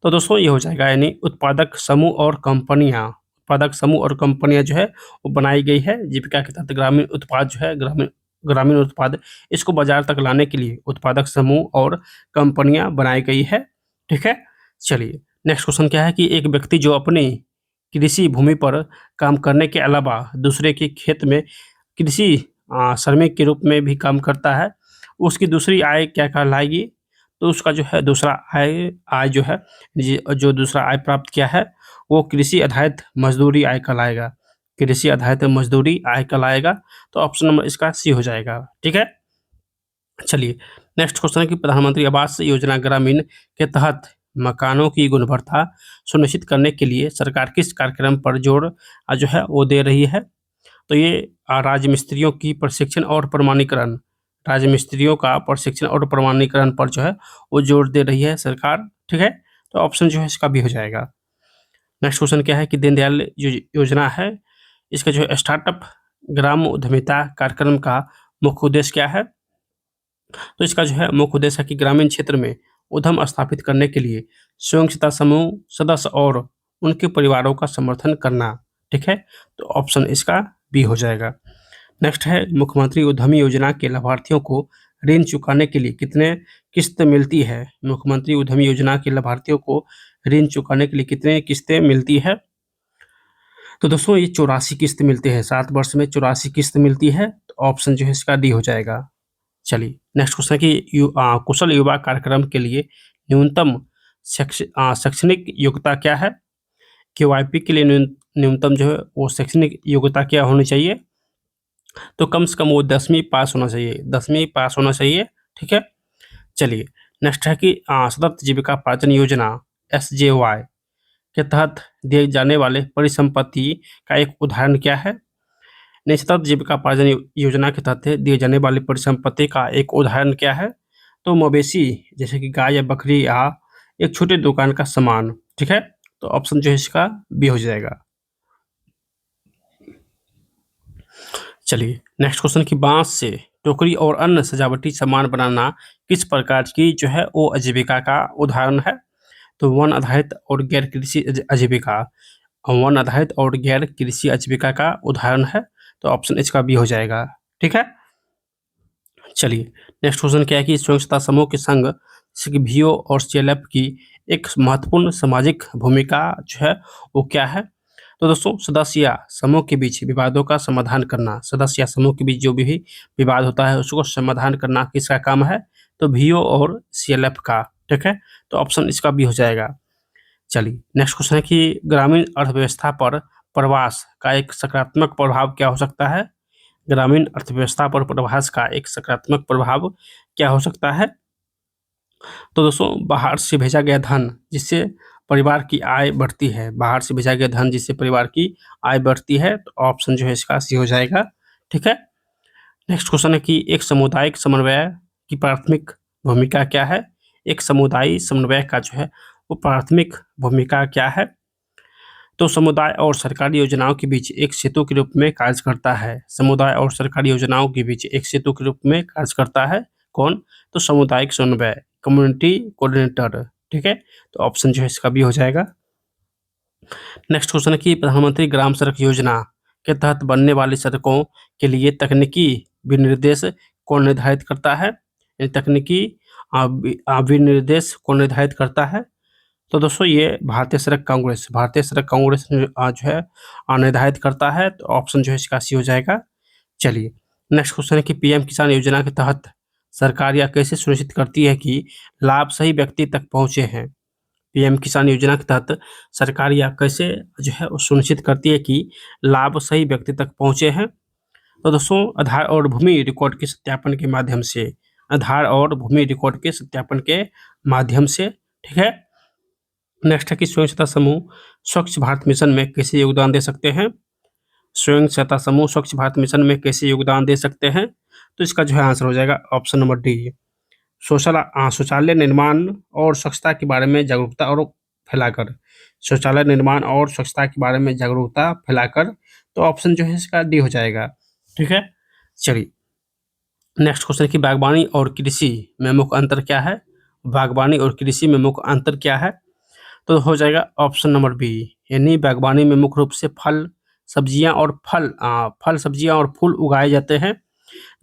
तो दोस्तों ये हो जाएगा यानी उत्पादक समूह और कंपनियां जो है वो बनाई गई है। जीविका के तहत ग्रामीण उत्पाद जो है ग्रामीण ग्रामीण उत्पाद इसको बाजार तक लाने के लिए उत्पादक समूह और कंपनियां बनाई गई है। ठीक है। चलिए, नेक्स्ट क्वेश्चन क्या है कि एक व्यक्ति जो अपनी कृषि भूमि पर काम करने के अलावा दूसरे के खेत में कृषि श्रमिक के रूप में भी काम करता है, उसकी दूसरी आय क्या कहलाएगी? तो उसका जो है दूसरा आय जो है जो दूसरा आय प्राप्त किया है वो कृषि आधारित मजदूरी आय कहलाएगा। कृषि आधारित मजदूरी आय कहलाएगा। तो ऑप्शन नंबर इसका सी हो जाएगा। ठीक है। चलिए, नेक्स्ट क्वेश्चन है कि प्रधानमंत्री आवास योजना ग्रामीण के तहत मकानों की गुणवत्ता सुनिश्चित करने के लिए सरकार किस कार्यक्रम पर जोर जो है वो दे रही है? तो ये राजमिस्त्रियों की प्रशिक्षण और प्रमाणीकरण, राजमिस्त्रियों का प्रशिक्षण और प्रमाणीकरण पर जो है वो जोर दे रही है सरकार। ठीक है। तो ऑप्शन जो है इसका भी हो जाएगा। नेक्स्ट क्वेश्चन क्या है कि दीनदयाल योजना है, इसका जो है स्टार्टअप ग्राम उद्यमिता कार्यक्रम का मुख्य उद्देश्य क्या है? तो इसका जो है मुख्य उद्देश्य है कि ग्रामीण क्षेत्र में उद्यम स्थापित करने के लिए स्वयं सहायता समूह सदस्य और उनके परिवारों का समर्थन करना। ठीक है। तो ऑप्शन इसका बी हो जाएगा। नेक्स्ट है मुख्यमंत्री उद्यमी योजना के लाभार्थियों को ऋण चुकाने के लिए कितने किस्त मिलती है? मुख्यमंत्री उद्यमी योजना के लाभार्थियों को ऋण चुकाने के लिए कितने किस्तें मिलती है? तो दोस्तों ये 84 किस्त मिलती है, 7 वर्ष में 84 किस्त मिलती है। तो ऑप्शन जो है इसका डी हो जाएगा। चलिए, नेक्स्ट क्वेश्चन है कि कुशल युवा कार्यक्रम के लिए न्यूनतम शैक्षणिक योग्यता क्या है? क्यूआईपी के लिए न्यूनतम जो है वो शैक्षणिक योग्यता क्या होनी चाहिए? तो कम से कम वो 10वीं पास होना चाहिए, 10वीं पास होना चाहिए। ठीक है। चलिए, नेक्स्ट है कि सतत जीविका पार्जन योजना SJY के तहत दिए जाने वाले परिसंपत्ति का एक उदाहरण क्या है? सतत जीविका पार्जन योजना के तहत दिए जाने वाली परिसंपत्ति का एक उदाहरण क्या है? तो मवेशी, जैसे कि गाय या बकरी या एक छोटे दुकान का सामान। ठीक है। तो ऑप्शन जो है इसका बी हो जाएगा। चलिए, नेक्स्ट क्वेश्चन की बांस से टोकरी और अन्य सजावटी सामान बनाना किस प्रकार की जो है वो आजीविका का उदाहरण है? तो वन आधारित और गैर कृषि आजीविका, वन आधारित और गैर कृषि आजीविका का उदाहरण है। तो ऑप्शन इसका बी हो जाएगा। ठीक है, चलिए नेक्स्ट क्वेश्चन क्या है कि स्वयं सहायता समूह के संघ जैसे कि वीओ और सीएलएफ की एक महत्वपूर्ण सामाजिक भूमिका जो है वो क्या है? तो दोस्तों सदस्य समूह के बीच विवादों का समाधान करना, सदस्य समूह के बीच जो भी विवाद होता है उसको समाधान करना किसका काम है? तो वीओ और सीएलएफ का। ठीक है, तो ऑप्शन इसका बी हो जाएगा। चलिए नेक्स्ट क्वेश्चन है कि ग्रामीण अर्थव्यवस्था पर प्रवास का एक सकारात्मक प्रभाव क्या हो सकता है? ग्रामीण अर्थव्यवस्था पर प्रवास का एक सकारात्मक प्रभाव क्या हो सकता है? तो दोस्तों बाहर से भेजा गया धन जिससे परिवार की आय बढ़ती है, बाहर से भेजा गया धन जिससे परिवार की आय बढ़ती है, तो ऑप्शन जो है इसका सी हो जाएगा। ठीक है, नेक्स्ट क्वेश्चन है कि एक सामुदायिक समन्वय की प्राथमिक भूमिका क्या है? एक समुदाय समन्वय का जो है वो प्राथमिक भूमिका क्या है? तो समुदाय और सरकारी योजनाओं के बीच एक सेतु के रूप में कार्य करता है। समुदाय और सरकारी योजनाओं के बीच एक सेतु के रूप में कार्य करता है कौन? तो सामुदायिक समन्वय, कम्युनिटी कोऑर्डिनेटर। ठीक है, तो ऑप्शन जो है इसका भी हो जाएगा। नेक्स्ट क्वेश्चन है कि प्रधानमंत्री ग्राम सड़क योजना के तहत बनने वाली सड़कों के लिए तकनीकी विनिर्देश कौन निर्धारित करता है? तकनीकी विनिर्देश कौन निर्धारित करता है? तो दोस्तों ये भारतीय सड़क कांग्रेस जो है निर्धारित करता है, तो ऑप्शन जो है इसका सी हो जाएगा। चलिए नेक्स्ट क्वेश्चन है कि पीएम किसान योजना के तहत सरकार यह कैसे सुनिश्चित करती है कि लाभ सही व्यक्ति तक पहुंचे हैं? पीएम किसान योजना के तहत सरकार यह कैसे जो है वो सुनिश्चित करती है कि लाभ सही व्यक्ति तक पहुंचे हैं? तो दोस्तों आधार और भूमि रिकॉर्ड के सत्यापन के माध्यम से, आधार और भूमि रिकॉर्ड के सत्यापन के माध्यम से। ठीक है, नेक्स्ट है कि स्वयं सहायता समूह स्वच्छ भारत मिशन में कैसे योगदान दे सकते हैं? स्वयं सहायता समूह स्वच्छ भारत मिशन में कैसे योगदान दे सकते हैं? तो इसका जो है आंसर हो जाएगा ऑप्शन नंबर डी, शौचालय निर्माण और स्वच्छता के बारे में जागरूकता और फैलाकर, शौचालय निर्माण और स्वच्छता के बारे में जागरूकता फैलाकर, तो ऑप्शन जो है इसका डी हो जाएगा। ठीक है, चलिए नेक्स्ट क्वेश्चन की बागवानी और कृषि में मुख्य अंतर क्या है? बागवानी और कृषि में मुख्य अंतर क्या है? तो हो जाएगा ऑप्शन नंबर बी, यानी बागवानी में मुख्य रूप से सब्जियां और फल सब्जियां और फूल उगाए जाते हैं,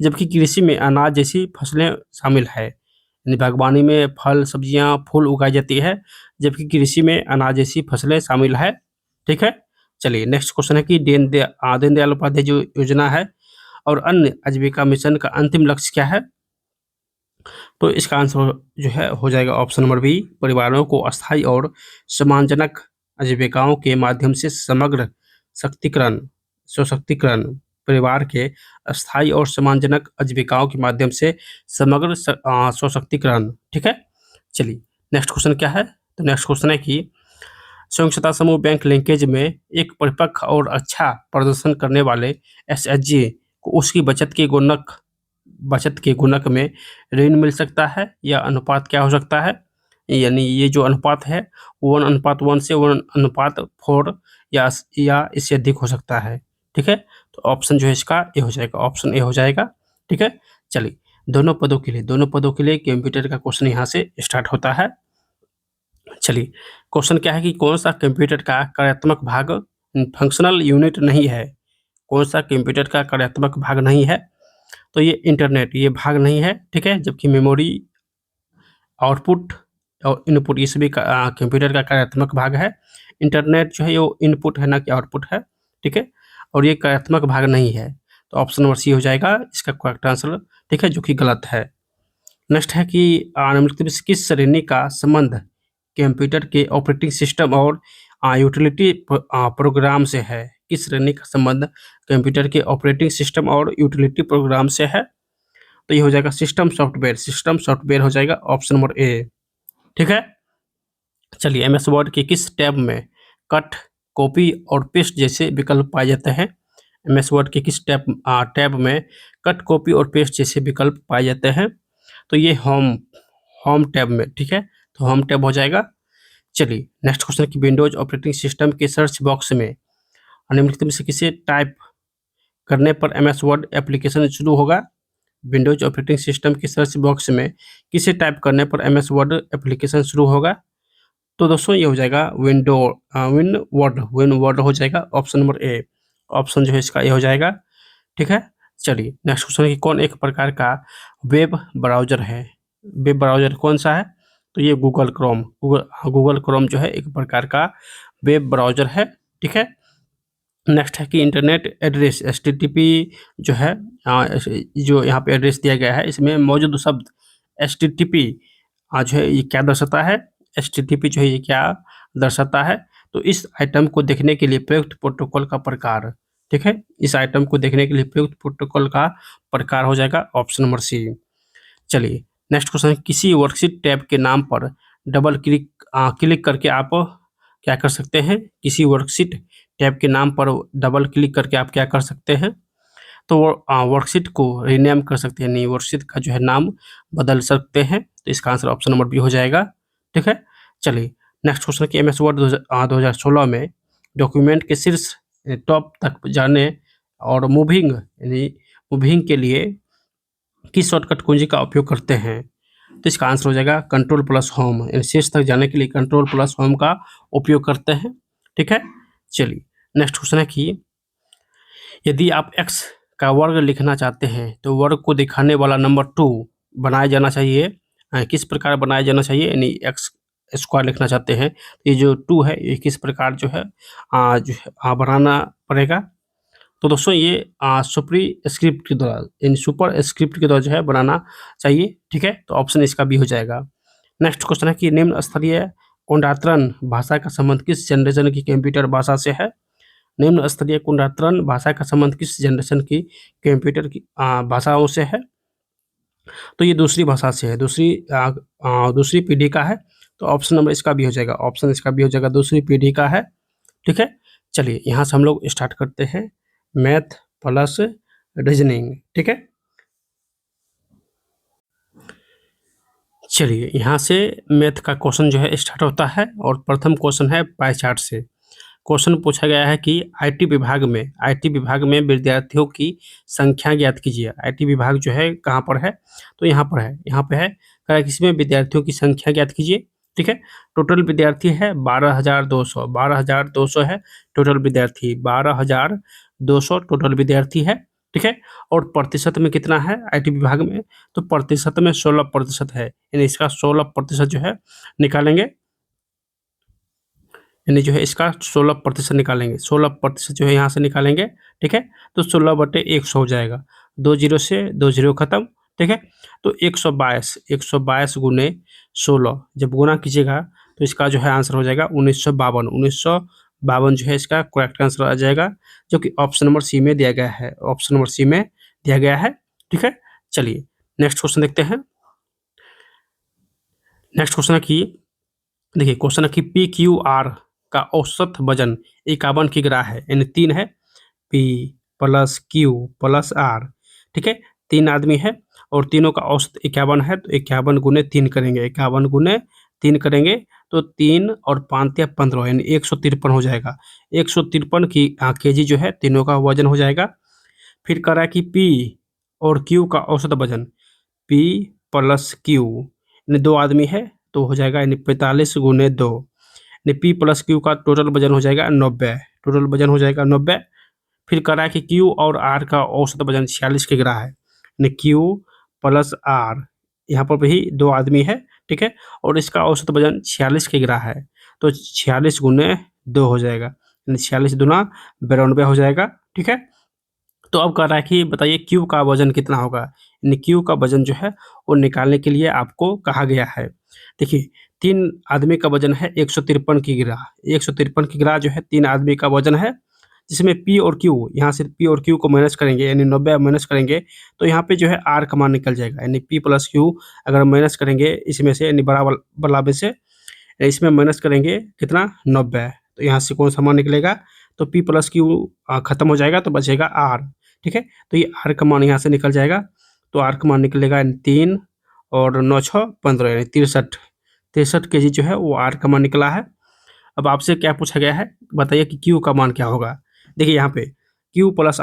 जबकि कृषि में अनाज जैसी फसलें शामिल है। यानी बागवानी में फल सब्जियां फूल उगाई जाती है, जबकि कृषि में अनाज जैसी फसलें शामिल है। ठीक है, चलिए नेक्स्ट क्वेश्चन है कि दीनदयाल उपाध्याय जो योजना है और अन्य आजीविका मिशन का अंतिम लक्ष्य क्या है? तो इसका आंसर जो है हो जाएगा ऑप्शन नंबर बी, परिवारों को अस्थायी और सम्मानजनक आजीविकाओं के माध्यम से समग्र सशक्तिकरण, परिवार के अस्थायी और सम्मानजनक आजीविकाओं के माध्यम से समग्र सशक्तिकरण। ठीक है, चलिए नेक्स्ट क्वेश्चन क्या है? तो नेक्स्ट क्वेश्चन है कि स्वयं सहायता समूह बैंक लिंकेज में एक परिपक्व और अच्छा प्रदर्शन करने वाले एसएचजी को उसकी बचत के गुणक में ऋण मिल सकता है, या अनुपात क्या हो सकता है? यानी ये जो अनुपात है 1:1 से 1:4 या इससे अधिक हो सकता है। ठीक है, तो ऑप्शन जो है इसका ए हो जाएगा, ऑप्शन ए हो जाएगा। ठीक है, चलिए दोनों पदों के लिए कंप्यूटर का क्वेश्चन यहाँ से स्टार्ट होता है। चलिए क्वेश्चन क्या है कि कौन सा कंप्यूटर का कार्यात्मक भाग फंक्शनल यूनिट नहीं है? कौन सा कंप्यूटर का कार्यात्मक भाग नहीं है? तो ये इंटरनेट ये भाग नहीं है। ठीक है, जबकि मेमोरी, आउटपुट और इनपुट ये सभी कंप्यूटर का कार्यात्मक भाग है। इंटरनेट जो है वो इनपुट है ना कि आउटपुट है। ठीक है, और ये कार्यात्मक भाग नहीं है, तो ऑप्शन नंबर सी हो जाएगा इसका करेक्ट आंसर। ठीक है, जो कि गलत है। नेक्स्ट है कि निम्नलिखित में से किस श्रेणी का संबंध कंप्यूटर के ऑपरेटिंग सिस्टम और यूटिलिटी प्रोग्राम से है? किस श्रेणी का संबंध कंप्यूटर के ऑपरेटिंग सिस्टम और यूटिलिटी प्रोग्राम से है? तो ये हो जाएगा सिस्टम सॉफ्टवेयर हो जाएगा ऑप्शन नंबर ए। ठीक है, चलिए एमएस वर्ड के किस टैब में कट, कॉपी और पेस्ट जैसे विकल्प पाए जाते हैं? एमएस वर्ड के किस टैब में कट, कॉपी और पेस्ट जैसे विकल्प पाए जाते हैं? तो ये होम टैब में। ठीक है, तो होम टैब हो जाएगा। चलिए नेक्स्ट क्वेश्चन की विंडोज ऑपरेटिंग सिस्टम के सर्च बॉक्स में निम्नलिखित में से किसे टाइप करने पर एमएस वर्ड एप्लीकेशन शुरू होगा? विंडोज ऑपरेटिंग सिस्टम के सर्च बॉक्स में किसे टाइप करने पर एमएस वर्ड एप्लीकेशन शुरू होगा? तो दोस्तों ये हो जाएगा विन वर्ड हो जाएगा ऑप्शन नंबर ए। ऑप्शन जो है इसका ये हो जाएगा। ठीक है। चलिए नेक्स्ट क्वेश्चन है कि कौन एक प्रकार का वेब ब्राउज़र है? वेब ब्राउज़र कौन-सा है? तो ये गूगल क्रोम जो है एक प्रकार का वेब ब्राउज़र है, ठीक है। नेक्स्ट है कि इंटरनेट एड्रेस एचटीटीपी जो है जो यहाँ पे एड्रेस दिया गया है इसमें मौजूद शब्द एचटीटीपी जो है ये क्या दर्शाता है? एचटीटीपी जो है ये क्या दर्शाता है? तो इस आइटम को देखने के लिए प्रयुक्त प्रोटोकॉल का प्रकार, ठीक है। इस आइटम को देखने के लिए प्रयुक्त प्रोटोकॉल का प्रकार हो जाएगा ऑप्शन नंबर सी। चलिए नेक्स्ट क्वेश्चन है किसी वर्कशीट टैब के नाम पर डबल क्लिक करके आप क्या कर सकते हैं? किसी वर्कशीट टैब के नाम पर डबल क्लिक करके आप क्या कर सकते हैं? तो वर्कशीट को रीनेम कर सकते हैं, नहीं वर्कशीट का जो है नाम बदल सकते हैं। तो इसका आंसर ऑप्शन नंबर बी हो जाएगा, ठीक है। चलिए नेक्स्ट क्वेश्चन कि एमएस वर्ड 2016 में डॉक्यूमेंट के शीर्ष टॉप तक जाने और मूविंग के लिए किस शॉर्टकट कुंजी का उपयोग करते हैं? तो इसका आंसर हो जाएगा कंट्रोल प्लस होम, यानी शीर्ष तक जाने के लिए कंट्रोल प्लस होम का उपयोग करते हैं, ठीक है। चलिए नेक्स्ट क्वेश्चन है कि यदि आप x का वर्ग लिखना चाहते हैं तो वर्ग को दिखाने वाला नंबर 2 बनाया जाना चाहिए। किस प्रकार बनाया जाना चाहिए? यानी एक्स स्क्वायर लिखना चाहते हैं तो ये जो 2 है ये किस प्रकार जो है बनाना पड़ेगा? तो दोस्तों ये सुपर स्क्रिप्ट के द्वारा यानी सुपर स्क्रिप्ट के द्वारा जो है बनाना चाहिए, ठीक है। तो ऑप्शन इसका भी हो जाएगा। नेक्स्ट क्वेश्चन है कि निम्न स्तरीय कुंडात्रण भाषा का संबंध किस जनरेशन की कंप्यूटर भाषा से है? निम्न स्तरीय कुंडात्रण भाषा का संबंध किस जनरेशन की कंप्यूटर की भाषाओं से है? तो ये दूसरी भाषा से है, दूसरी पीढ़ी का है। तो ऑप्शन नंबर इसका भी हो जाएगा, ऑप्शन इसका भी हो जाएगा, दूसरी पीढ़ी का है, ठीक है। चलिए यहाँ से हम लोग स्टार्ट करते हैं मैथ प्लस रीजनिंग, ठीक है। चलिए यहाँ से मैथ का क्वेश्चन जो है स्टार्ट होता है और प्रथम क्वेश्चन है पाई चार्ट से। क्वेश्चन पूछा गया है कि आईटी विभाग में विद्यार्थियों की संख्या ज्ञात कीजिए। आईटी विभाग जो है कहाँ पर है? तो यहाँ पर है, यहाँ पे है कहा है कि इसमें विद्यार्थियों की संख्या ज्ञात कीजिए, ठीक है। टोटल विद्यार्थी है 12,200 है टोटल विद्यार्थी, 12,200 टोटल विद्यार्थी है, ठीक है। और प्रतिशत में कितना है आईटी विभाग में? तो प्रतिशत में 16% है, यानी इसका 16% जो है निकालेंगे, यानी जो है इसका 16% निकालेंगे, 16% जो है यहाँ से निकालेंगे, ठीक है। तो 16/100 हो जाएगा, 2 जीरो से 2 जीरो खत्म, ठीक है। तो 122 गुने 16 जब गुना कीजिएगा तो इसका जो है आंसर हो जाएगा 1952 जो है इसका करेक्ट आंसर आ जाएगा, जो कि ऑप्शन नंबर सी में दिया गया है, ऑप्शन नंबर सी में दिया गया है, ठीक है। चलिए नेक्स्ट क्वेश्चन देखते हैं। नेक्स्ट क्वेश्चन है कि देखिए क्वेश्चन है कि पी क्यू आर का औसत वजन 51 किग्रा है, यानी 3 है, P plus Q plus R, ठीक है। 3 आदमी है और तीनों का औसत 51 है, तो 51 गुने 3 करेंगे, 51 गुने 3 करेंगे तो 3 और 5 या 15 यानी 153 हो जाएगा। 153 की केजी जो है तीनों का वजन हो जाएगा। फिर कह रहा है कि पी और क्यू का औसत वजन, पी प्लस क्यू यानी 2 आदमी है तो हो जाएगा यानी 45 गुने 2, यानी पी प्लस क्यू का टोटल वजन हो जाएगा 90, टोटल वजन हो जाएगा 90। फिर कह रहा है कि क्यू और आर का औसत वजन 46 किग्रा है, यानी क्यू प्लस आर, यहाँ पर भी 2 आदमी है, ठीक है। और इसका औसत वजन 46 किग्रा है, तो 46 गुने 2 हो जाएगा, यानी 46 दूना 92 हो जाएगा, ठीक है। तो अब कह रहा है कि बताइए क्यू का वजन कितना होगा, यानी क्यू का वजन जो है वो निकालने के लिए आपको कहा गया है। देखिए 3 आदमी का वजन है 153 किग्रा, 153 किग्रा जो है 3 आदमी का वजन है, जिसमें पी और क्यू, यहाँ से पी और क्यू को माइनस करेंगे यानी 90 माइनस करेंगे तो यहाँ पे जो है आर का मान निकल जाएगा, यानी पी प्लस क्यू अगर माइनस करेंगे इसमें से यानी बराबर से इसमें माइनस करेंगे कितना 90, तो यहाँ से कौन सा मान निकलेगा? तो पी प्लस क्यू खत्म हो जाएगा तो बचेगा आर, ठीक है। तो ये आर का मान यहाँ से निकल जाएगा, तो आर का मान निकलेगा 3 और 9 6 15 यानी 63 केजी जो है वो आर का मान निकला है। अब आपसे क्या पूछा गया है बताइए कि क्यू का मान क्या होगा? देखिए यहाँ पे क्यू प्लस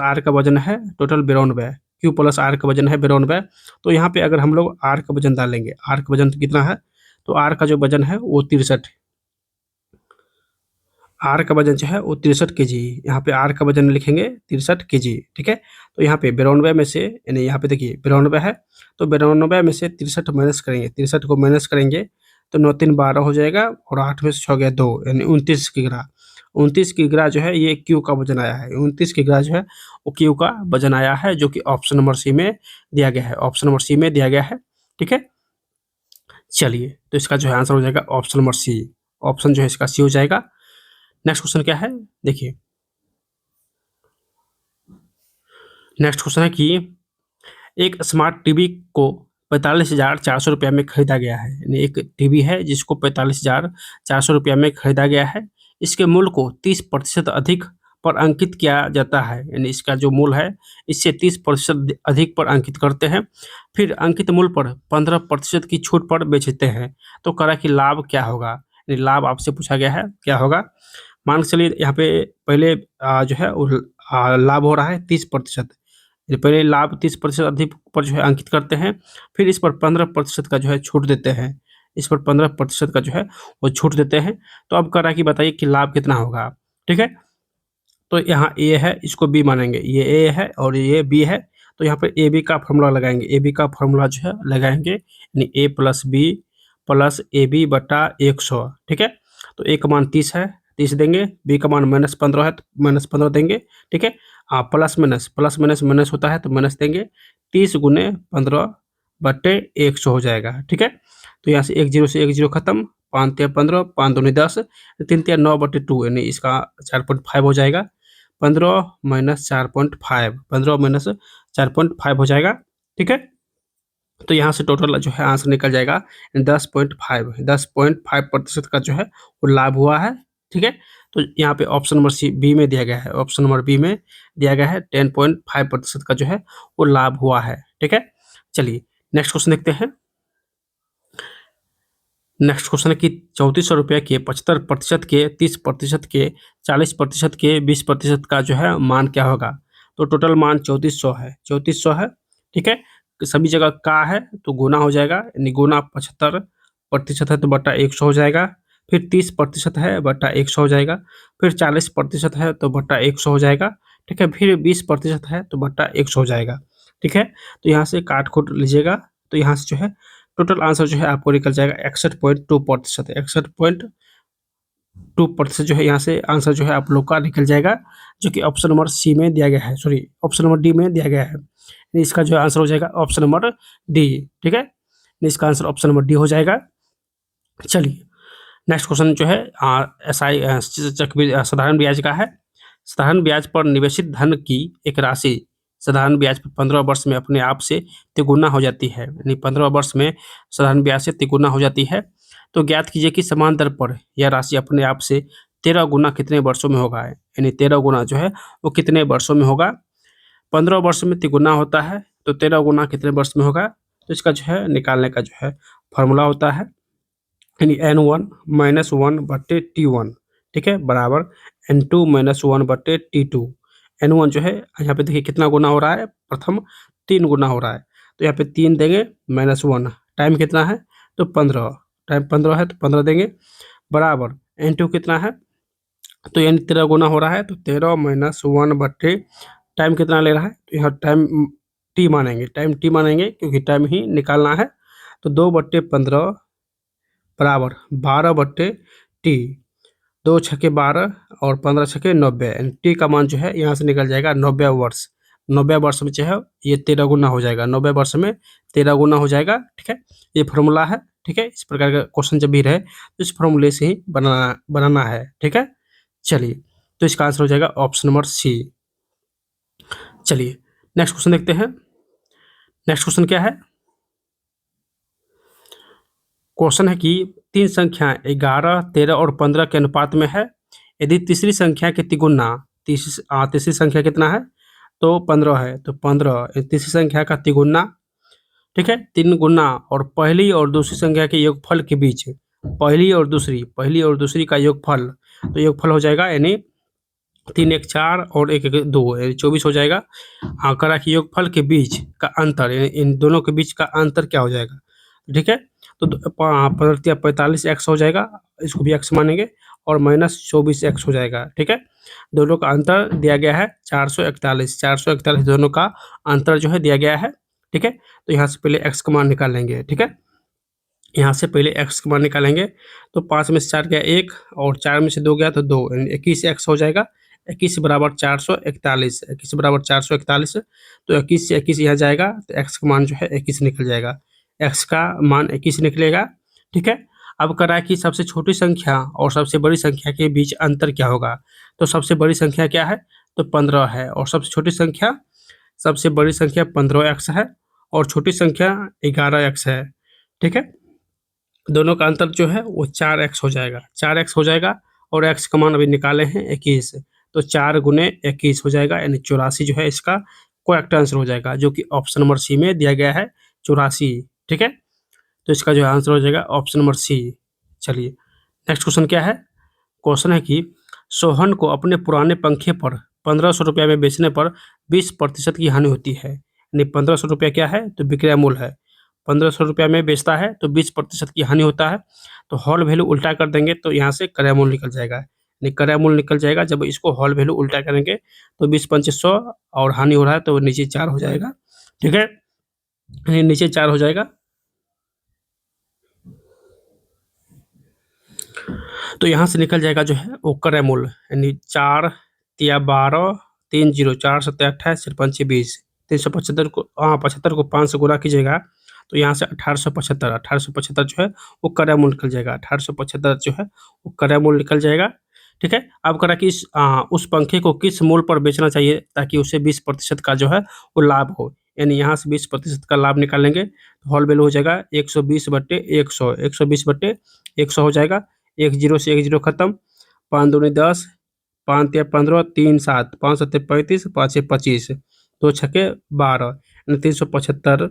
आर का वजन है टोटल 92, क्यू प्लस आर का वजन है 92, तो यहाँ पे अगर हम लोग आर का वजन डालेंगे, आर का वजन तो कितना है? तो आर का जो वजन है वो 63, आर का वजन जो है वो 63 केजी। यहाँ पे आर का वजन लिखेंगे 63 केजी। ठीक है, तो यहाँ पे 92 में से, यानी यहाँ पे देखिए 92 है, तो 92 में से 63 माइनस करेंगे, 63 को माइनस करेंगे तो 9 3 12 हो जाएगा, और 8 में से 6 गया 2, यानी 29 किग्रा। 29 किग्रा जो है ये क्यू का वजन आया है। 29 किग्रा जो है वो क्यू का वजन आया है, जो कि ऑप्शन नंबर सी में दिया गया है। ऑप्शन नंबर सी में दिया गया है। ठीक है, चलिए, तो इसका जो है आंसर हो जाएगा ऑप्शन नंबर सी। ऑप्शन जो है इसका सी हो जाएगा। नेक्स्ट क्वेश्चन क्या है, देखिए नेक्स्ट क्वेश्चन है कि एक स्मार्ट टीवी को 45,400 रुपया में खरीदा गया है। यानी एक टीवी है जिसको 45,400 रुपया में खरीदा गया है। इसके मूल्य को 30% अधिक पर अंकित किया जाता है। यानी इसका जो मूल्य है इससे 30% अधिक पर अंकित करते हैं, फिर अंकित मूल्य पर 15% की छूट पर बेचते हैं, तो करा कि लाभ क्या होगा। यानी लाभ आपसे पूछा गया है क्या होगा। मान के चलिए यहाँ पे पहले जो है वो लाभ हो रहा है 30%। पहले लाभ 30% अधिक पर जो है अंकित करते हैं, फिर इस पर 15% का जो है छूट देते हैं। इस पर 15% का जो है वो छूट देते हैं। तो अब कह रहा है कि बताइए कि लाभ कितना होगा। ठीक है, तो यहाँ ए है, इसको बी मानेंगे, ये ए है और ये बी है, तो यहाँ पर ए बी का फॉर्मूला लगाएंगे। ए बी का फॉर्मूला जो है लगाएंगे, यानी A plus B plus A B बटा 100। ठीक है, तो ए का मान 30 है, 30 देंगे, बी का मान -15 है तो -15 देंगे। ठीक है, प्लस माइनस माइनस होता है तो माइनस देंगे। 30 गुने 15 बटे 100 हो जाएगा। ठीक है, तो यहाँ से 1 0 से 1 0 खत्म, 5 3 15, 5 दूनी 10, 3 3 9 बटे 2, यानी इसका 4.5 हो जाएगा। 15 माइनस 4.5, 15 माइनस 4.5 हो जाएगा। ठीक है, तो यहाँ से टोटल जो है आंसर निकल जाएगा 10.5। 10.5% का जो है वो लाभ हुआ है। ठीक है, तो यहाँ पे ऑप्शन नंबर सी बी में दिया गया है। ऑप्शन नंबर बी में दिया गया है 10.5% का जो है वो लाभ हुआ है। ठीक है, चलिए नेक्स्ट क्वेश्चन देखते हैं। नेक्स्ट क्वेश्चन है कि 3400 रुपये के 75% के 30% के 40% के 20% का जो है मान क्या होगा। तो टोटल मान 3400 है, 3400 है। ठीक है, सभी जगह का है तो गुना हो जाएगा, यानी गुना 75% है तो बटा 100 हो जाएगा, फिर 30% है बटा 100 हो जाएगा, फिर 40% है तो बटा 100 हो जाएगा। ठीक है, फिर 20% है तो बटा 100 हो जाएगा। ठीक है, तो यहाँ से काट खोट लीजिएगा, तो यहाँ से जो है टोटल आंसर जो है आपको निकल जाएगा 61.2%। 61.2% जो है यहाँ से आंसर जो है आप लोग का निकल जाएगा, जो कि ऑप्शन नंबर सी में दिया गया है, सॉरी ऑप्शन नंबर डी में दिया गया है। इसका जो आंसर हो जाएगा ऑप्शन नंबर डी। ठीक है, इसका आंसर ऑप्शन नंबर डी हो जाएगा। चलिए नेक्स्ट क्वेश्चन जो है एसआई चक्रवृद्धि साधारण ब्याज का है। साधारण ब्याज पर निवेशित धन की एक राशि साधारण ब्याज पर 15 वर्ष में अपने आप से तिगुना हो जाती है। यानी 15 वर्ष में साधारण ब्याज से तिगुना हो जाती है। तो ज्ञात कीजिए कि समान दर पर यह राशि अपने आप से 13 गुना कितने वर्षों में होगा। यानी 13 गुना जो है वो कितने वर्षों में होगा। 15 वर्ष में तिगुना होता है तो 13 गुना कितने वर्ष में होगा। तो इसका जो है निकालने का जो है फॉर्मूला होता है, यानी N1 माइनस 1 बटे T1। ठीक है, बराबर N2 माइनस 1 बटे T2। N1 जो है यहाँ पे देखिए कितना गुना हो रहा है, प्रथम 3 गुना हो रहा है, तो यहाँ पे 3 देंगे माइनस 1, टाइम कितना है तो 15, टाइम 15 है तो 15 देंगे, बराबर N2 कितना है तो यानी 13 गुना हो रहा है, तो 13 माइनस 1 बटे टाइम कितना ले रहा है, तो यहाँ टाइम टी मानेंगे, टाइम टी मानेंगे क्योंकि टाइम ही निकालना है। तो 2 बट्टे 15 बराबर 12 बट्टे टी, 2 छके 12 और 15 छके 90, टी का मान जो है यहाँ से निकल जाएगा 90 वर्ष। 90 वर्ष में जो है ये 13 गुना हो जाएगा, 90 वर्ष में 13 गुना हो जाएगा। ठीक है, ये फॉर्मूला है। ठीक है, इस प्रकार का क्वेश्चन जब भी रहे तो इस फॉर्मूले से ही बनाना है। ठीक है, चलिए, तो इसका आंसर हो जाएगा ऑप्शन नंबर सी। चलिए नेक्स्ट क्वेश्चन देखते हैं। नेक्स्ट क्वेश्चन क्या है, क्वेश्चन है कि 3 संख्याएं 11, 13 और 15 के अनुपात में है। यदि तीसरी संख्या के तिगुना, तीसरी संख्या कितना है तो 15 है, तो 15 तीसरी संख्या का तिगुना। ठीक है, 3 गुना और पहली और दूसरी संख्या के योगफल के बीच, पहली और दूसरी का योगफल, तो योगफल हो जाएगा यानी 3 1 4 और 1 1 2 यानी 24 हो जाएगा। आंकड़ा के योगफल के बीच का अंतर, यानी इन दोनों के बीच का अंतर क्या हो जाएगा। ठीक है, तो 15 45 एक्स हो जाएगा, इसको भी एक्स मानेंगे, और -24x हो जाएगा। ठीक है, दोनों का अंतर दिया गया है 441, 441 दोनों का अंतर जो है दिया गया है। ठीक है, तो यहाँ से पहले x का मान निकाल लेंगे। ठीक है, यहाँ से पहले x का मान निकालेंगे, तो 5 में से 4 गया 1 और 4 में से 2 गया तो 2, यानी 21x हो जाएगा। 21 बराबर 441, 21 बराबर 441, तो 21 से 21 यहाँ जाएगा तो x का मान जो है 21 निकल जाएगा। x का मान 21 निकलेगा। ठीक है, अब कह रहा है कि सबसे छोटी संख्या और सबसे बड़ी संख्या के बीच अंतर क्या होगा। तो सबसे बड़ी संख्या क्या है, तो 15 है, और सबसे बड़ी संख्या 15x है और छोटी संख्या 11x है। ठीक है, दोनों का अंतर जो है वो 4x हो जाएगा, 4x हो जाएगा, और x का मान अभी निकाले हैं 21, तो 4 गुने 21 हो जाएगा, यानी 84 जो है इसका करेक्ट आंसर हो जाएगा, जो कि ऑप्शन नंबर सी में दिया गया है 84। ठीक है, तो इसका जो आंसर हो जाएगा ऑप्शन नंबर सी। चलिए नेक्स्ट क्वेश्चन क्या है। क्वेश्चन है कि सोहन को अपने पुराने पंखे पर 1500 रुपया में बेचने पर 20% की हानि होती है, यानी 1500 रुपया क्या है, तो विक्रय मूल्य है। 1500 रुपया में बेचता है तो 20% की हानि होता है, तो हॉल वैल्यू उल्टा कर देंगे तो यहाँ से क्रय मूल्य निकल जाएगा, यानी क्रय मूल्य निकल जाएगा। जब इसको हॉल वैल्यू उल्टा करेंगे तो 20/2500 और हानि हो रहा है तो नीचे 4 हो जाएगा। ठीक है, यानी नीचे 4 हो जाएगा। तो यहाँ से निकल जाएगा जो है वो क्रय मूल्य, यानी 4 तिया 12 3 0 4 7 28 4 5 20, 375 को 75 को 5 से गुणा कीजिएगा तो यहाँ से 1875 जो है वो क्रय मूल्य निकल जाएगा। 1875 जो है वो क्रय मूल्य निकल जाएगा। ठीक है, अब करा कि उस पंखे को किस मूल्य पर बेचना चाहिए ताकि उसे 20% का जो है वो लाभ हो, यानी यहाँ से 20% का लाभ निकालेंगे तो हॉल वैल्यू हो जाएगा 120/100, 120/100 हो जाएगा। 1 0 से 1 0 खत्म, 5 दूनी 10, 5 तिया 15, 3 7, 5 7 35, 5 6 25, 2 छक्के 12, यानी 375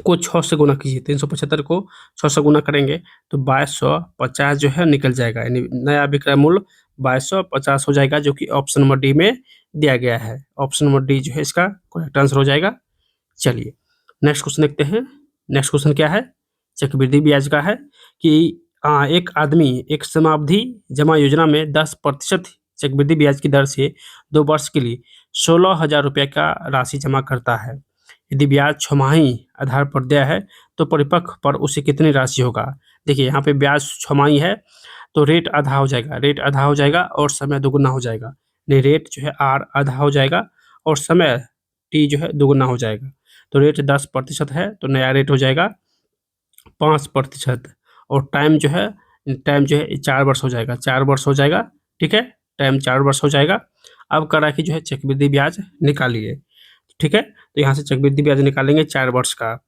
को 6 से गुना कीजिए। 375 को 6 से गुना करेंगे तो 2250 जो है निकल जाएगा, यानी नया विक्रय मूल्य 2250 हो जाएगा, जो कि ऑप्शन नंबर डी में दिया गया है। ऑप्शन नंबर डी जो है इसका करेक्ट आंसर हो जाएगा। चलिए नेक्स्ट क्वेश्चन देखते हैं। नेक्स्ट क्वेश्चन क्या है, चक्रवृद्धि ब्याज का है कि एक आदमी एक समावधि जमा योजना में 10% चक्रवृद्धि ब्याज की दर से 2 वर्ष के लिए 16,000 रुपये का राशि जमा करता है। यदि ब्याज छमाही आधार पर दिया है तो परिपक्व पर उसे कितनी राशि होगा। देखिए यहाँ पे ब्याज छमाही है तो रेट आधा हो जाएगा, रेट आधा हो जाएगा और समय दोगुना हो जाएगा, नहीं रेट जो है आर आधा हो जाएगा और समय टी जो है दोगुना हो जाएगा। तो रेट 10% है तो नया रेट हो जाएगा 5%, और टाइम जो है 4 वर्ष हो जाएगा, 4 वर्ष हो जाएगा। ठीक है, टाइम 4 वर्ष हो जाएगा। अब करा कि जो है चक्रवृद्धि ब्याज निकालिए। ठीक है, तो यहाँ से चक्रवृद्धि ब्याज निकालेंगे 4 वर्ष का,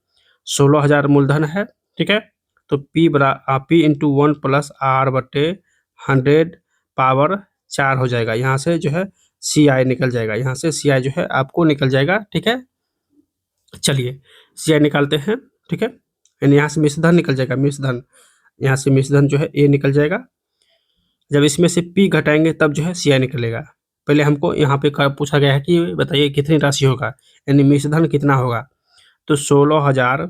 16,000 मूलधन है। ठीक है, तो P into 1 plus R/100 power 4 हो जाएगा। यहाँ से जो है CI निकल जाएगा, यहाँ से CI जो है आपको निकल जाएगा। ठीक है, चलिए CI निकालते हैं। ठीक है, यानी यहाँ से मिश्रधन निकल जाएगा, मिश्रधन, यहाँ से मिश्रधन जो है A निकल जाएगा। जब इसमें से P घटाएंगे तब जो है CI निकलेगा। पहले हमको यहाँ पे पूछा गया है कि बताइए कितनी राशि होगा, यानी मिश्रधन कितना होगा, तो 16,000।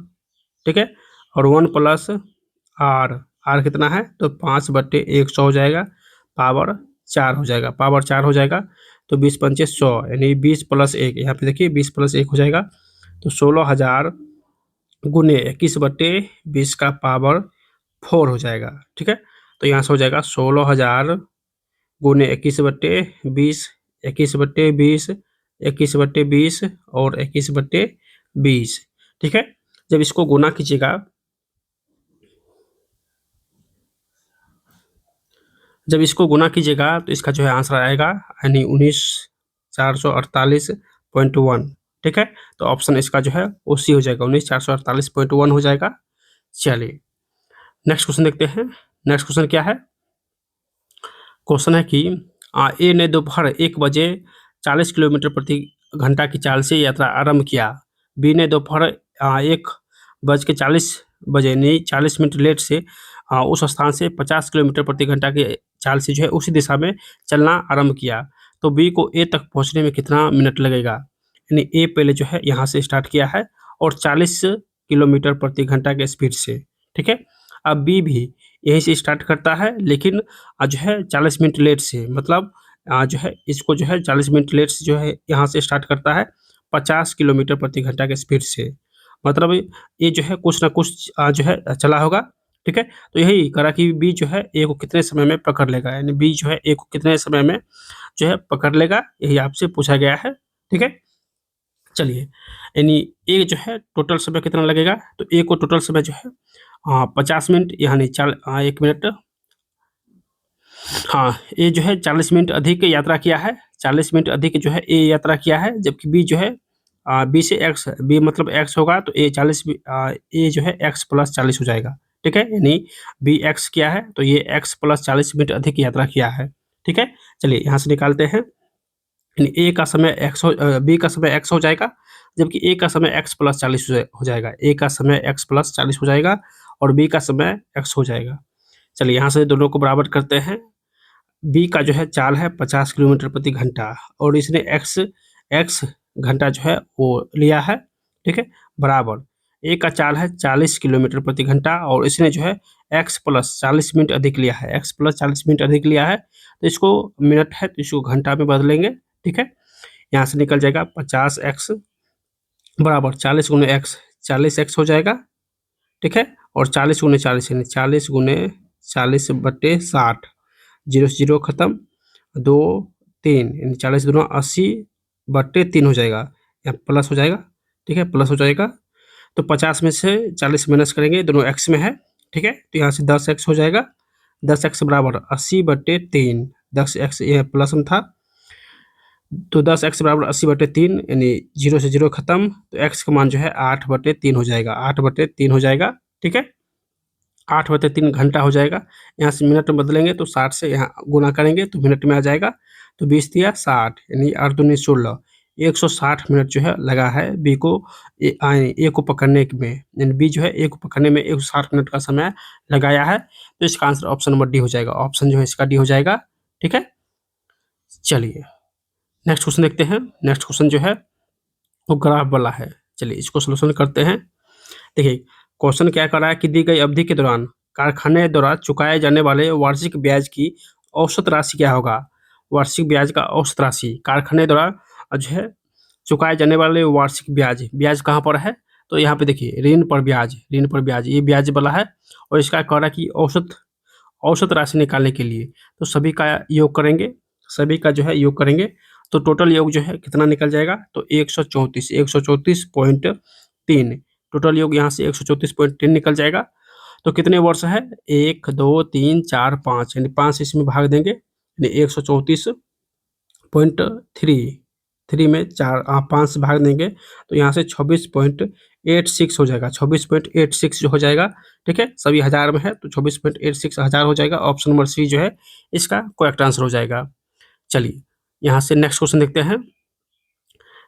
ठीक है, और 1 प्लस R कितना है, तो 5/100 हो जाएगा, पावर 4 हो जाएगा, पावर 4 हो जाएगा, तो 20×5 100, यानी 20 + 1, यहाँ पे देखिए 20 + 1 हो जाएगा, तो 16,000 गुने 21/20 का पावर 4 हो जाएगा। ठीक है, तो यहाँ से हो जाएगा 16,000 गुने 21/20, 21/20, 21/20 और 21/20। ठीक है, जब इसको गुना कीजिएगा, तो इसका जो है आंसर आएगा, यानी 19,448.1। ठीक है, तो ऑप्शन इसका जो है वो सी हो जाएगा, 19,448.1 हो जाएगा। चलिए नेक्स्ट क्वेश्चन देखते हैं। नेक्स्ट क्वेश्चन क्या है, क्वेश्चन है कि ए ने दोपहर 1 बजे 40 किलोमीटर प्रति घंटा की चाल से यात्रा आरंभ किया। बी ने दोपहर 1:40 बजे यानी 40 मिनट लेट से उस स्थान से 50 किलोमीटर प्रति घंटा की चाल से जो है उसी दिशा में चलना आरंभ किया, तो बी को ए तक पहुंचने में कितना मिनट लगेगा। यानी ए पहले जो है यहाँ से स्टार्ट किया है और 40 किलोमीटर प्रति घंटा के स्पीड से। ठीक है, अब बी भी यहीं से स्टार्ट करता है, लेकिन जो है 40 मिनट लेट से, मतलब जो है इसको जो है 40 मिनट लेट से जो है यहाँ से स्टार्ट करता है 50 किलोमीटर प्रति घंटा के स्पीड से। मतलब ये जो है कुछ ना कुछ जो है चला होगा, ठीक है? तो यही करा कि बी जो है ए को कितने समय में पकड़ लेगा, यानी बी जो है ए को कितने समय में जो है पकड़ लेगा, यही आपसे पूछा गया है, ठीक है? चलिए, यानी ए जो है टोटल समय कितना लगेगा, तो ए को टोटल समय जो है 50 मिनट, यानी 1 मिनट, हाँ, ए जो है 40 मिनट अधिक यात्रा किया है, 40 मिनट अधिक जो है ए यात्रा किया है, जबकि बी जो है बी से एक्स, बी मतलब एक्स होगा तो ए 40 ए जो है एक्स प्लस 40 हो जाएगा, ठीक है? यानी बी एक्स किया है तो ये एक्स प्लस 40 मिनट अधिक यात्रा किया है, ठीक है? चलिए यहाँ से निकालते हैं, यानी ए का समय एक्स बी का समय एक्स हो जाएगा, जबकि ए का समय एक्स प्लस 40 हो जाएगा, ए का समय एक्स प्लस 40 हो जाएगा और बी का समय एक्स हो जाएगा। चलिए यहाँ से दोनों को बराबर करते हैं। बी का जो है चाल है 50 किलोमीटर प्रति घंटा और इसने एक्स एक्स घंटा जो है वो लिया है, ठीक है? बराबर ए का चाल है 40 किलोमीटर प्रति घंटा और इसने जो है एक्स प्लस 40 मिनट अधिक लिया है, एक्स प्लस 40 मिनट अधिक लिया है, तो इसको मिनट है तो इसको घंटा में बदलेंगे, ठीक है? यहाँ से निकल जाएगा 50 एक्स बराबर 40 गुने एक्स, 40 एक्स हो जाएगा, ठीक है? और 40 गुने 40 यानी 40 गुने 40/60, जीरो से जीरो खत्म, 2 3 यानी 40 दूना 80/3 हो जाएगा, यहाँ प्लस हो जाएगा, ठीक है? प्लस हो जाएगा, तो 50 में से 40 माइनस करेंगे, दोनों एक्स में है, ठीक है? तो यहाँ से 10 एक्स हो जाएगा, 10 एक्स बराबर 80/3, 10 एक्स ये प्लस में था, तो 10 एक्स बराबर 80/3 यानी जीरो से जीरो खत्म, तो एक्स का मान जो है 8/3 हो जाएगा, 8/3 हो जाएगा, ठीक है? 8/3 घंटा हो जाएगा, यहाँ से मिनट में बदलेंगे तो 60 से यहाँ गुना करेंगे तो मिनट में आ जाएगा, तो 20 दिया 60 यानी 8 दूनी 16, 160 मिनट जो है लगा है बी को ए को पकड़ने में, यानी बी जो है ए को पकड़ने में 160 मिनट का समय लगाया है, तो इसका आंसर ऑप्शन नंबर डी हो जाएगा, ऑप्शन जो है इसका डी हो जाएगा, ठीक है? चलिए नेक्स्ट क्वेश्चन देखते हैं। नेक्स्ट क्वेश्चन जो है वो ग्राफ वाला है, चलिए इसको सोल्यूशन करते हैं। देखिए क्वेश्चन क्या कर रहा है कि दी गई अवधि के दौरान कारखाने द्वारा चुकाए जाने वाले वार्षिक ब्याज की औसत राशि क्या होगा। वार्षिक ब्याज का औसत राशि कारखाने द्वारा जो है चुकाए जाने वाले वार्षिक ब्याज, ब्याज कहाँ पर है, तो यहाँ पे देखिए ऋण पर ब्याज, ऋण पर ब्याज ये ब्याज वाला है, और इसका कह रहा है कि औसत औसत राशि निकालने के लिए तो सभी का योग करेंगे, सभी का जो है योग करेंगे, तो टोटल योग जो है कितना निकल जाएगा, तो 134.3 टोटल योग यहाँ से 134.3 निकल जाएगा। तो कितने वर्ष है, 1 2 3 4 5 यानी 5 इसमें भाग देंगे, यानी 134.3 में 5 से भाग देंगे तो यहाँ से 26.86 हो जाएगा, 26.86 जो हो जाएगा, ठीक है? सभी हज़ार में है तो 26.86 हज़ार हो जाएगा, ऑप्शन नंबर सी जो है इसका करेक्ट आंसर हो जाएगा। चलिए यहाँ से नेक्स्ट क्वेश्चन देखते हैं।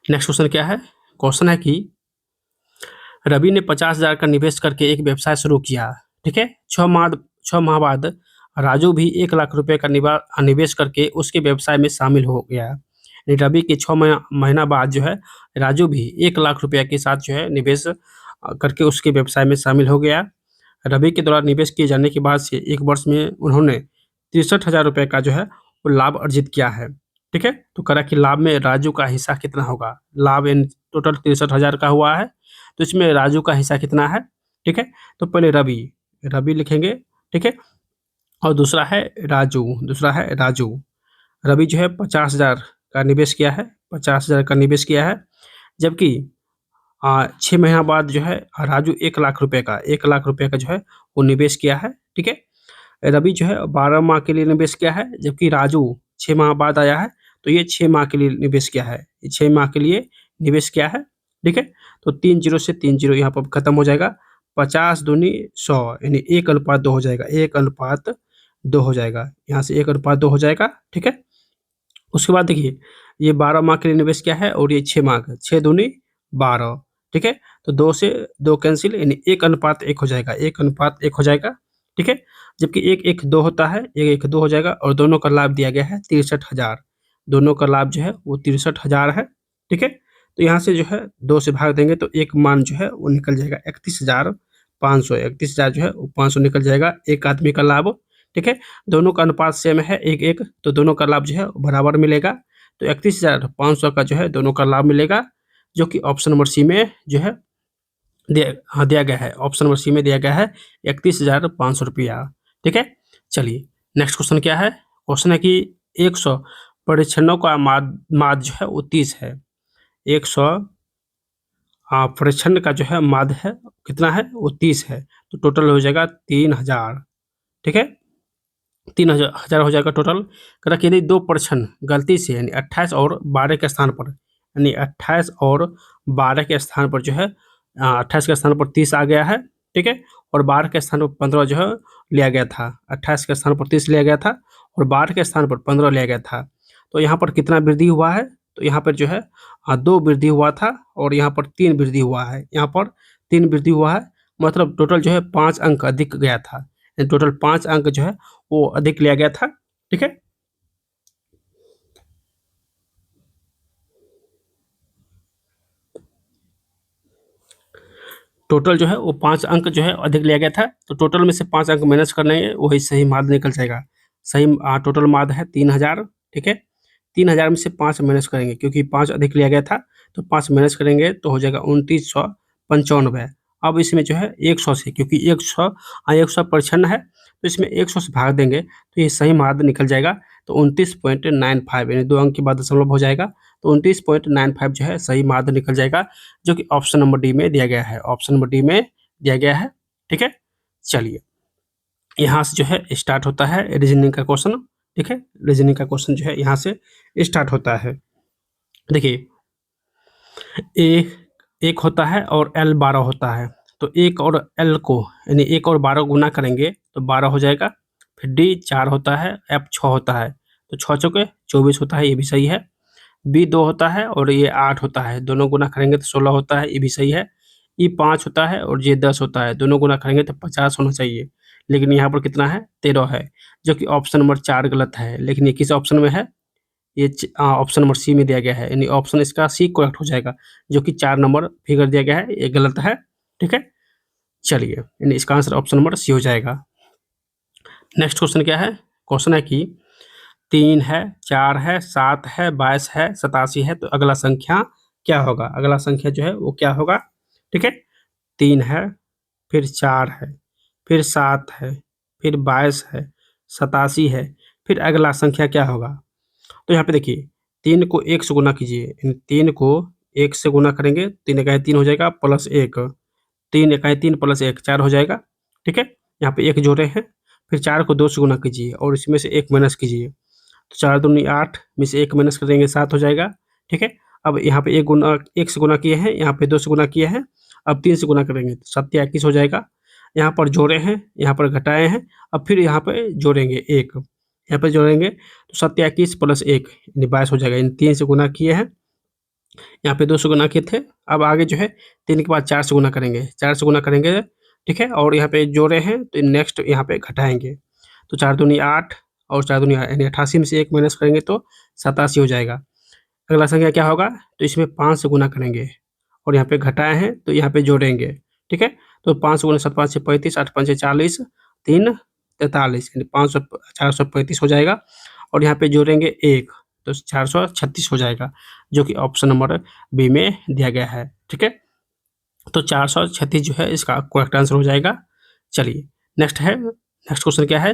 नेक्स्ट क्वेश्चन क्या है, क्वेश्चन है कि रवि ने 50,000 का निवेश करके एक व्यवसाय शुरू किया, ठीक है? 6 माह बाद राजू भी 1 लाख रुपए का निवेश करके उसके व्यवसाय में शामिल हो गया। यानी रवि के 6 महीना बाद जो है राजू भी 1 लाख रुपये के साथ जो है निवेश करके उसके व्यवसाय में शामिल हो गया। रवि के द्वारा निवेश किए जाने के बाद से 1 वर्ष में उन्होंने 63,000 रुपये का जो है वो लाभ अर्जित किया है, ठीक है? तो करा कि लाभ में राजू का हिस्सा कितना होगा, लाभ इन टोटल 63,000 का हुआ है, तो इसमें राजू का हिस्सा कितना है, ठीक है? तो पहले रवि लिखेंगे, ठीक है? और दूसरा है राजू, रवि जो है 50,000 का निवेश किया है, 50,000 का निवेश किया है, जबकि 6 महीना बाद जो है राजू 1 लाख रुपए का 1 लाख रुपए का जो है वो निवेश किया है, ठीक है? रवि जो है 12 माह के लिए निवेश किया है, जबकि राजू 6 माह बाद आया है, तो ये 6 माह के लिए निवेश किया है, 6 माह के लिए निवेश किया है, ठीक है? तो 3 जीरो से 3 जीरो यहाँ पर खत्म हो जाएगा, 50 दूनी 100 यानी 1:2 हो जाएगा, 1:2 हो जाएगा, यहाँ से 1:2 हो जाएगा, ठीक है? उसके बाद देखिए ये 12 माह के लिए निवेश किया है और ये 6 माह का, 6 दूनी 12, ठीक है? तो 2 से 2 कैंसिल यानी 1:1 हो जाएगा, 1:1 हो जाएगा, ठीक है? जबकि 1:2 होता है, 1:2 हो जाएगा और दोनों का लाभ दिया गया है 63,000, दोनों का लाभ जो है वो 63,000 है, ठीक है? तो यहाँ से जो है 2 से भाग देंगे तो एक मान जो है वो निकल जाएगा 500, 31,000 जो है वो 500 निकल जाएगा, एक आदमी का लाभ। ठीक है, दोनों का अनुपात सेम है 1-1, तो दोनों का लाभ जो है बराबर मिलेगा। तो 31,500 का जो है दोनों का लाभ मिलेगा, जो कि ऑप्शन नंबर सी में जो है दिया गया है। ऑप्शन नंबर सी में दिया गया है 31,500 रुपया। ठीक है, चलिए नेक्स्ट क्वेश्चन क्या है। क्वेश्चन है कि 100 परीक्षणों का माद जो है वो 30 है। 100 परीक्षण का जो है माद है कितना है, वो 30 है, तो टोटल हो जाएगा 3000। ठीक है, 3000 हो जाएगा टोटल। कह रहा कि यदि दो परीक्षण गलती से यानी 28 और 12 के स्थान पर, यानी 28 और 12 के स्थान पर जो है 28 के स्थान पर 30 आ गया है। ठीक है, और 12 के स्थान पर 15 जो है लिया गया था। 28 के स्थान पर 30 लिया गया था और 12 के स्थान पर 15 लिया गया था। तो यहाँ पर कितना वृद्धि हुआ है, तो यहाँ पर जो है 2 वृद्धि हुआ था और यहाँ पर 3 वृद्धि हुआ है। यहाँ पर 3 वृद्धि हुआ है, मतलब टोटल जो है 5 अंक अधिक गया था। टोटल 5 अंक जो है वो अधिक लिया गया था। ठीक है, टोटल जो है वो 5 अंक जो है अधिक लिया गया था। तो टोटल में से 5 अंक माइनस करने हैं, वही सही माद निकल जाएगा। सही टोटल माद है 3000। ठीक है, 3000 में से 5 माइनस करेंगे क्योंकि 5 अधिक लिया गया था, तो 5 माइनस करेंगे तो हो जाएगा 2995। अब इसमें जो है 100 से, क्योंकि 100 प्रश्न है, तो इसमें 100 से भाग देंगे तो ये सही माद निकल जाएगा। तो 29.95 यानी 2 अंक के बाद दशमलव हो जाएगा, तो 29.95 जो है सही माद निकल जाएगा, जो कि ऑप्शन नंबर डी में दिया गया है। ऑप्शन नंबर डी में दिया गया है। ठीक है, चलिए यहाँ से जो है स्टार्ट होता है रीजनिंग का क्वेश्चन। ठीक है, रीजनिंग का क्वेश्चन जो है यहाँ से स्टार्ट होता है। देखिए, एक होता है और L 12 होता है, तो 1 और L को यानी 1 और 12 गुना करेंगे तो 12 हो जाएगा। फिर D 4 होता है, F 6 होता है, तो 6 चौके 24 होता है, ये भी सही है। B 2 होता है और ये 8 होता है, दोनों गुना करेंगे तो 16 होता है, ये भी सही है। E 5 होता है और ये 10 होता है, दोनों गुना करेंगे तो 50 होना चाहिए, लेकिन यहाँ पर कितना है 13 है, जो कि ऑप्शन नंबर 4 गलत है। लेकिन ये किस ऑप्शन में है, ये ऑप्शन नंबर सी में दिया गया है, यानी ऑप्शन इसका सी करेक्ट हो जाएगा, जो कि 4 नंबर फिगर दिया गया है, ये गलत है। ठीक है, चलिए यानी इसका आंसर ऑप्शन नंबर सी हो जाएगा। नेक्स्ट क्वेश्चन क्या है। क्वेश्चन है कि 3 है, 4 है, 7 है, 22 है, 87 है, तो अगला संख्या क्या होगा। अगला संख्या जो है वो क्या होगा। ठीक है, 3 है, फिर 4 है, फिर 7 है, फिर 22 है, 87 है, फिर अगला संख्या क्या होगा। तो यहाँ पे देखिए 3 को 1 से गुना कीजिए, यानी 3 को 1 से गुना करेंगे, 3 एकाई 3 हो जाएगा प्लस 1, 3 एकाई 3 प्लस 1 4 हो जाएगा। ठीक है, यहाँ पे 1 जोड़े हैं, फिर 4 को 2 से गुना कीजिए और इसमें से 1 माइनस कीजिए, तो 4 दूनी 8 में से 1 माइनस कर देंगे 7 हो जाएगा। ठीक है, अब यहाँ पे 1 से गुना किए हैं, यहाँ पे 2 से गुना किए हैं, अब 3 से गुना करेंगे तो 7 या 21 हो जाएगा। यहाँ पर जोड़े हैं, यहाँ पर घटाए हैं, अब फिर यहाँ पे जोड़ेंगे 1, यहाँ पे जोड़ेंगे तो 7 या 21 प्लस 1 यानी 22 हो जाएगा। इन 3 से गुना किए हैं, यहाँ पे 2 से गुना किए थे, अब आगे जो है 3 के बाद 4 से गुना करेंगे, 4 से गुना करेंगे। ठीक है, और यहाँ पे जोड़े हैं तो नेक्स्ट यहाँ पे घटाएंगे, तो 4 दूनी 8 और 4 दूनी यानी 88 में से 1 माइनस करेंगे तो 87 हो जाएगा। अगला संख्या क्या होगा, तो इसमें 5 से गुना करेंगे और यहाँ पे घटाए हैं तो यहाँ पे जोड़ेंगे। ठीक है, तो 5 से गुना 7 5 35, 8 5 40, 3 43 यानी 500 435 हो जाएगा, और यहाँ पे जोड़ेंगे 1 तो 436 हो जाएगा, जो कि ऑप्शन नंबर बी में दिया गया है। ठीक है, तो 436 जो है इसका करेक्ट आंसर हो जाएगा। चलिए नेक्स्ट क्वेश्चन क्या है।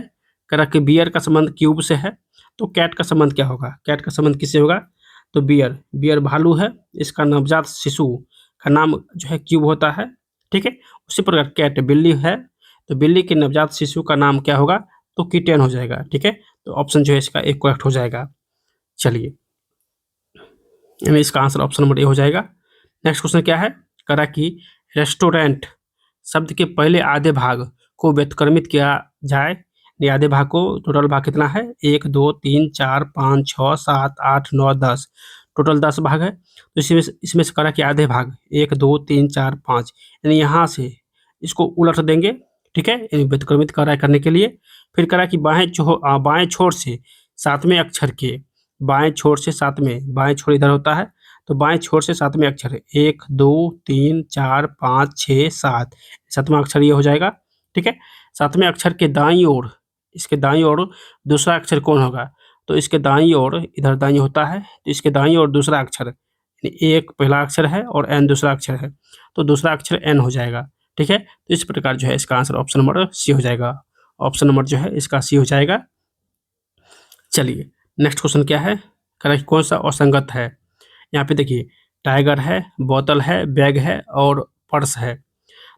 कह रहा कि बियर का संबंध क्यूब से है, तो कैट का संबंध क्या होगा। कैट का संबंध किससे होगा, तो बियर भालू है, इसका नवजात शिशु का नाम जो है क्यूब होता है। ठीक है, उसी प्रकार कैट बिल्ली है, तो बिल्ली के नवजात शिशु का नाम क्या होगा, तो किटेन हो जाएगा। ठीक है, तो ऑप्शन जो है इसका एक करेक्ट हो जाएगा। चलिए यानी इसका आंसर ऑप्शन नंबर ए हो जाएगा। नेक्स्ट क्वेश्चन क्या है। करा कि रेस्टोरेंट शब्द के पहले आधे भाग को व्युत्क्रमित किया जाए। ये आधे भाग को टोटल भाग कितना है, 1 2 3 4 5 6 7 8 9 10, टोटल 10 भाग है। तो इसमें से करा कि आधे भाग 1 2 3 4 5, यानी यहाँ से इसको उलट देंगे। ठीक है, यानी व्युत्क्रमित करने के लिए फिर करा कि बाएं छोर से सातवें अक्षर के बाएं छोर से बाएं छोर इधर होता है, तो बाएं छोर से सातवें अक्षर है 1 2 3 4 5 6 7, सातवां अक्षर ये हो जाएगा। ठीक है, सातवें अक्षर के दाईं ओर, इसके दाईं ओर दूसरा अक्षर कौन होगा? तो इसके दाईं ओर, इधर दाईं होता है तो इसके दाईं ओर दूसरा अक्षर, यानी एक पहला अक्षर है और एन दूसरा अक्षर है, तो दूसरा अक्षर एन हो जाएगा। ठीक है, तो इस प्रकार जो है इसका आंसर ऑप्शन नंबर सी हो जाएगा। ऑप्शन नंबर जो है इसका सी हो जाएगा। चलिए नेक्स्ट क्वेश्चन क्या है, कह रहा है कौन सा असंगत है। यहाँ पे देखिए टाइगर है, बोतल है, बैग है और पर्स है।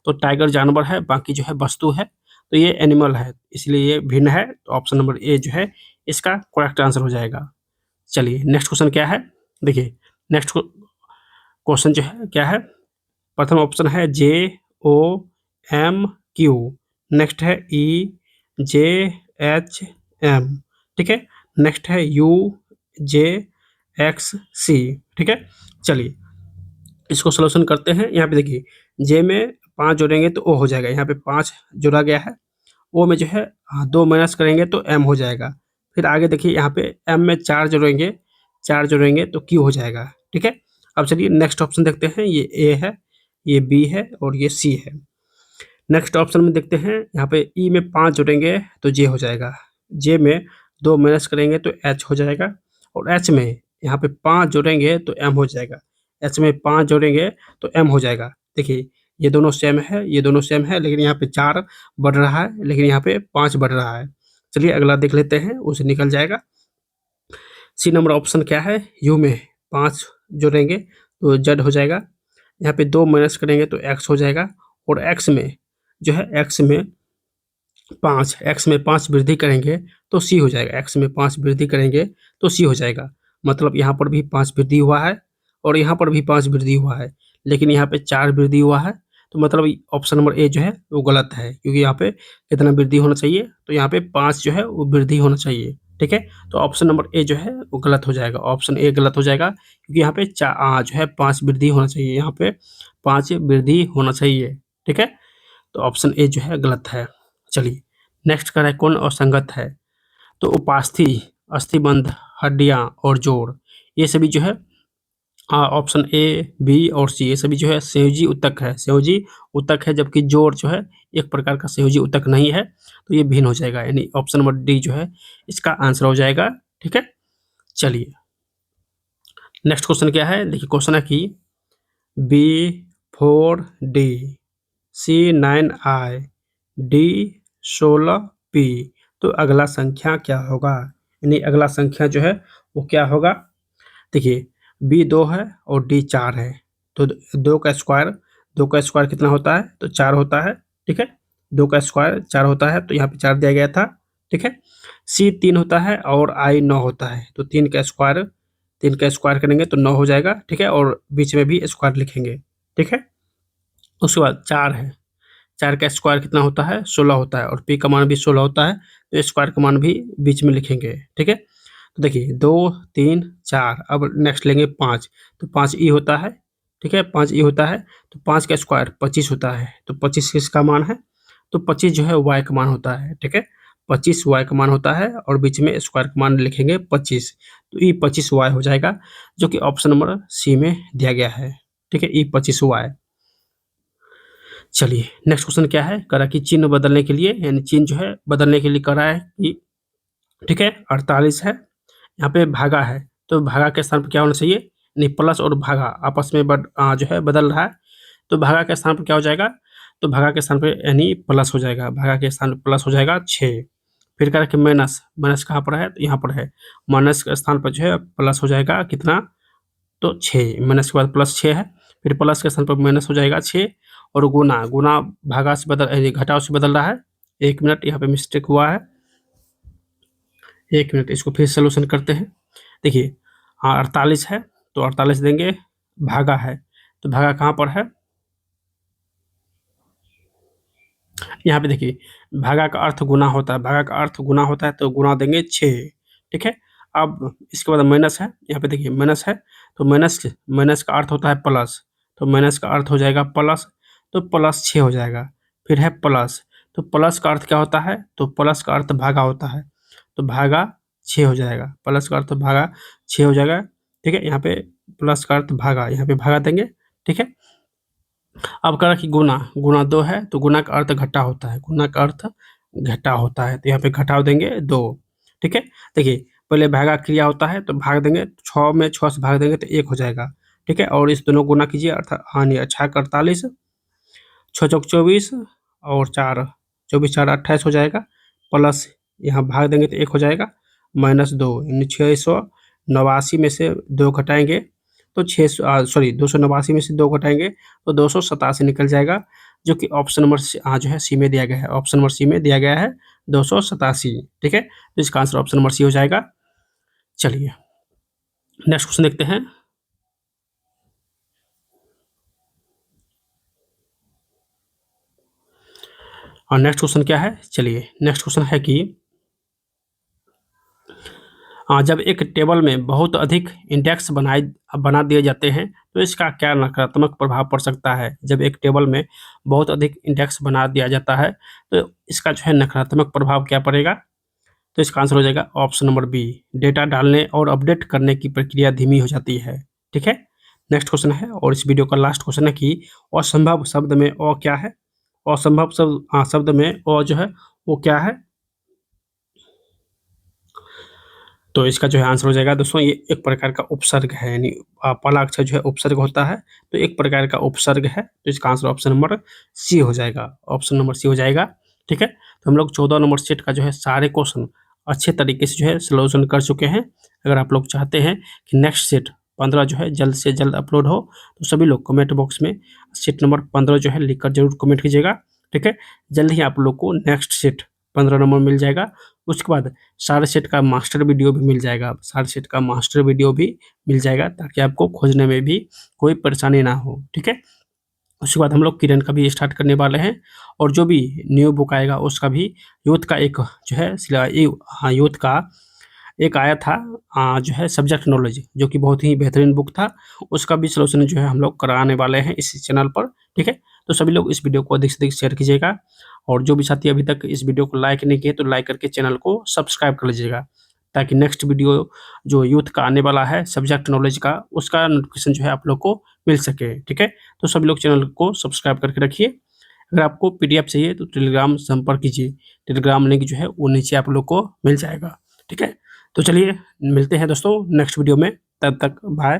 तो टाइगर जानवर है, बाकी जो है वस्तु है, तो ये एनिमल है, इसलिए ये भिन्न है। तो ऑप्शन नंबर ए जो है इसका करेक्ट आंसर हो जाएगा। चलिए नेक्स्ट क्वेश्चन क्या है, देखिए नेक्स्ट क्वेश्चन जो है क्या है, प्रथम ऑप्शन है जे ओ एम क्यू, नेक्स्ट है ई जे एच एम, ठीक है, नेक्स्ट है यू जे एक्स सी। ठीक है, चलिए इसको सोल्यूशन करते हैं। यहाँ पे देखिए जे में 5 जोड़ेंगे तो ओ हो जाएगा, यहाँ पे 5 जोड़ा गया है। ओ में जो है 2 माइनस करेंगे तो एम हो जाएगा। फिर आगे देखिए यहाँ पे एम में 4 जोड़ेंगे, 4 जोड़ेंगे तो क्यू हो जाएगा। ठीक है, अब चलिए नेक्स्ट ऑप्शन देखते हैं, ये ए है, ये बी है और ये सी है। नेक्स्ट ऑप्शन में देखते हैं, यहाँ पे ई में 5 जोड़ेंगे तो जे हो जाएगा, जे में 2 माइनस करेंगे तो एच हो जाएगा, और एच में यहाँ पे 5 जोड़ेंगे तो एम हो जाएगा, एच में 5 जोड़ेंगे तो एम हो जाएगा। देखिए ये दोनों सेम है, ये दोनों सेम है, लेकिन यहाँ पे 4 बढ़ रहा है, लेकिन यहाँ पे 5 बढ़ रहा है। चलिए अगला देख लेते हैं, उसे निकल जाएगा। सी नंबर ऑप्शन क्या है, यू में 5 जोड़ेंगे तो जेड हो जाएगा, यहाँ पे 2 माइनस करेंगे तो एक्स हो जाएगा, और एक्स में जो है एक्स में 5 वृद्धि करेंगे तो सी हो जाएगा, एक्स में 5 वृद्धि करेंगे तो सी हो जाएगा। मतलब यहाँ पर भी 5 वृद्धि हुआ है और यहाँ पर भी 5 वृद्धि हुआ है, लेकिन यहाँ पे 4 वृद्धि हुआ है, तो मतलब ऑप्शन नंबर ए जो है वो गलत है, क्योंकि यहाँ पे कितना वृद्धि होना चाहिए, तो यहाँ पे 5 जो है वो वृद्धि होना चाहिए। ठीक है, तो ऑप्शन नंबर ए जो है वो गलत हो जाएगा, ऑप्शन ए गलत हो जाएगा, क्योंकि यहाँ पे जो है 5 वृद्धि होना चाहिए, यहाँ पे 5 वृद्धि होना चाहिए। ठीक है, तो ऑप्शन ए जो है गलत है। चलिए नेक्स्ट कर है कौन असंगत है, तो उपास्थि, अस्थिबंध, हड्डियां और जोड़, ये सभी जो है ऑप्शन ए बी और सी, ये सभी जो है संयोजी उत्तक है, संयोजी उत्तक है, जबकि जोड़ जो है एक प्रकार का संयोजी उत्तक नहीं है, तो ये भिन्न हो जाएगा, यानी ऑप्शन नंबर डी जो है इसका आंसर हो जाएगा। ठीक है, चलिए नेक्स्ट क्वेश्चन क्या है, देखिए क्वेश्चन है कि बी 4 डी, सी 9 आई, डी 16 पी, तो अगला संख्या क्या होगा, यानी अगला संख्या जो है वो क्या होगा। देखिए बी 2 है और डी 4 है, तो 2 का स्क्वायर कितना होता है, तो 4 होता है। ठीक है, 2 का स्क्वायर 4 होता है, तो यहाँ पे 4 दिया गया था। ठीक है, सी 3 होता है और आई 9 होता है, तो 3 का स्क्वायर करेंगे तो 9 हो जाएगा। ठीक है, और बीच में भी स्क्वायर लिखेंगे। ठीक है, उसके बाद 4 है, 4 का स्क्वायर कितना होता है, 16 होता है, और पी का मान भी 16 होता है, तो स्क्वायर का मान भी बीच में लिखेंगे। ठीक है, तो देखिए 2 3 4, अब नेक्स्ट लेंगे 5, तो 5 ई होता है। ठीक है, 5 ई होता है, तो 5 का स्क्वायर 25 होता है, तो 25 किसका मान है, तो 25 जो है वाई का मान होता है। ठीक है, 25 वाई का मान होता है, और बीच में स्क्वायर का मान लिखेंगे 25, तो ई 25 वाई हो जाएगा, जो कि ऑप्शन नंबर सी में दिया गया है। ठीक है, ई 25 वाई। चलिए नेक्स्ट क्वेश्चन क्या है, कह रहा कि चिन्ह बदलने के लिए, यानी चिन्ह जो है बदलने के लिए कह रहा है कि ठीक है 48 है, यहाँ पे भागा है, तो भागा के स्थान पर क्या होना चाहिए, यानी प्लस और भागा आपस में जो है बदल रहा है, तो भागा के स्थान पर क्या हो जाएगा, तो भागा के स्थान पर यानी प्लस हो जाएगा, भागा के स्थान पर प्लस हो जाएगा 6। फिर कह रहा कि माइनस, माइनस कहाँ पर है, तो यहाँ पर है, माइनस के स्थान पर जो है प्लस हो जाएगा कितना, तो 6, माइनस के बाद प्लस 6 है, फिर प्लस के स्थान पर माइनस हो जाएगा 6, और गुना, गुना भागा से घटाव से बदल रहा है। 1 मिनट यहाँ पे मिस्टेक हुआ है, 1 मिनट, इसको फिर सोल्यूशन करते हैं। देखिए 48 है, तो 48 देंगे, भागा है, तो भागा कहाँ पर है, यहाँ पे देखिए भागा का अर्थ गुना होता है, भागा का अर्थ गुना होता है, तो गुना देंगे 6। ठीक है, अब इसके बाद माइनस है, यहाँ पे देखिए माइनस है, तो माइनस का अर्थ होता है प्लस, तो माइनस का अर्थ हो जाएगा प्लस, तो प्लस 6 हो जाएगा। फिर है प्लस, तो प्लस का अर्थ क्या होता है, तो प्लस का अर्थ भागा होता है, तो भागा 6 हो जाएगा, प्लस का अर्थ भागा 6 हो जाएगा। ठीक है, यहाँ पे प्लस का अर्थ भागा, यहाँ पे भागा देंगे, ठीक है। अब कह रहा कि गुना, गुना 2 है तो गुना का अर्थ घटा होता है, गुना का अर्थ घटा होता है, तो यहाँ पे घटाव देंगे 2, ठीक है। देखिए पहले भागा क्रिया होता है तो भाग देंगे, 6 में 6 से भाग देंगे तो 1 हो जाएगा, ठीक है। और इस दोनों गुना कीजिए अर्थात हानि 6 का 48, 6 चौक 24 और 4, 24 4 28 हो जाएगा, प्लस यहाँ भाग देंगे तो 1 हो जाएगा, -2 यानी 689 में से 2 घटाएंगे तो 289 में से 2 घटाएंगे तो 287 निकल जाएगा, जो कि ऑप्शन नंबर जो है सी में दिया गया है, ऑप्शन नंबर सी में दिया गया है 287, ठीक है। तो इसका आंसर ऑप्शन नंबर सी हो जाएगा। चलिए नेक्स्ट क्वेश्चन देखते हैं। और नेक्स्ट क्वेश्चन क्या है, चलिए नेक्स्ट क्वेश्चन है कि जब एक टेबल में बहुत अधिक इंडेक्स बना दिए जाते हैं तो इसका क्या नकारात्मक प्रभाव पड़ सकता है। जब एक टेबल में बहुत अधिक इंडेक्स बना दिया जाता है तो इसका जो है नकारात्मक प्रभाव क्या पड़ेगा, तो इसका आंसर हो जाएगा ऑप्शन नंबर बी, डेटा डालने और अपडेट करने की प्रक्रिया धीमी हो जाती है, ठीक है। नेक्स्ट क्वेश्चन है और इस वीडियो का लास्ट क्वेश्चन है कि असंभव शब्द में अ क्या है। असंभव शब्द में अ जो है वो क्या है, तो इसका जो है आंसर हो जाएगा दोस्तों, ये एक प्रकार का उपसर्ग है, यानी पहला अक्षर जो है उपसर्ग होता है तो एक प्रकार का उपसर्ग है, तो इसका आंसर ऑप्शन नंबर सी हो जाएगा, ऑप्शन नंबर सी हो जाएगा, ठीक है। तो हम लोग 14 नंबर सेट का जो है सारे क्वेश्चन अच्छे तरीके से जो है सॉल्यूशन कर चुके हैं। अगर आप लोग चाहते हैं कि नेक्स्ट सेट 15 जो है जल्द से जल्द अपलोड हो तो सभी लोग कमेंट बॉक्स में सेट नंबर 15 जो है लिख कर जरूर कमेंट कीजिएगा, ठीक है। जल्द ही आप लोग को नेक्स्ट सेट 15 नंबर मिल जाएगा। उसके बाद सारे सेट का मास्टर वीडियो भी मिल जाएगा, सारे सेट का मास्टर वीडियो भी मिल जाएगा ताकि आपको खोजने में भी कोई परेशानी ना हो, ठीक है। उसके बाद हम लोग किरण का भी स्टार्ट करने वाले हैं और जो भी न्यू बुक आएगा उसका भी यूथ का एक जो है हाँ यूथ का एक आया था जो है सब्जेक्ट नॉलेज, जो कि बहुत ही बेहतरीन बुक था, उसका भी सॉल्यूशन जो है हम लोग कराने वाले हैं इस चैनल पर, ठीक है। तो सभी लोग इस वीडियो को अधिक से अधिक शेयर कीजिएगा और जो भी साथी अभी तक इस वीडियो को लाइक नहीं किए तो लाइक करके चैनल को सब्सक्राइब कर लीजिएगा, ताकि नेक्स्ट वीडियो जो यूथ का आने वाला है सब्जेक्ट नॉलेज का उसका नोटिफिकेशन जो है आप लोग को मिल सके, ठीक है। तो सभी लोग चैनल को सब्सक्राइब करके रखिए। अगर आपको पीडीएफ चाहिए तो टेलीग्राम संपर्क कीजिए, टेलीग्राम लिंक जो है वो नीचे आप लोग को मिल जाएगा, ठीक है। तो चलिए मिलते हैं दोस्तों नेक्स्ट वीडियो में, तब तक बाय।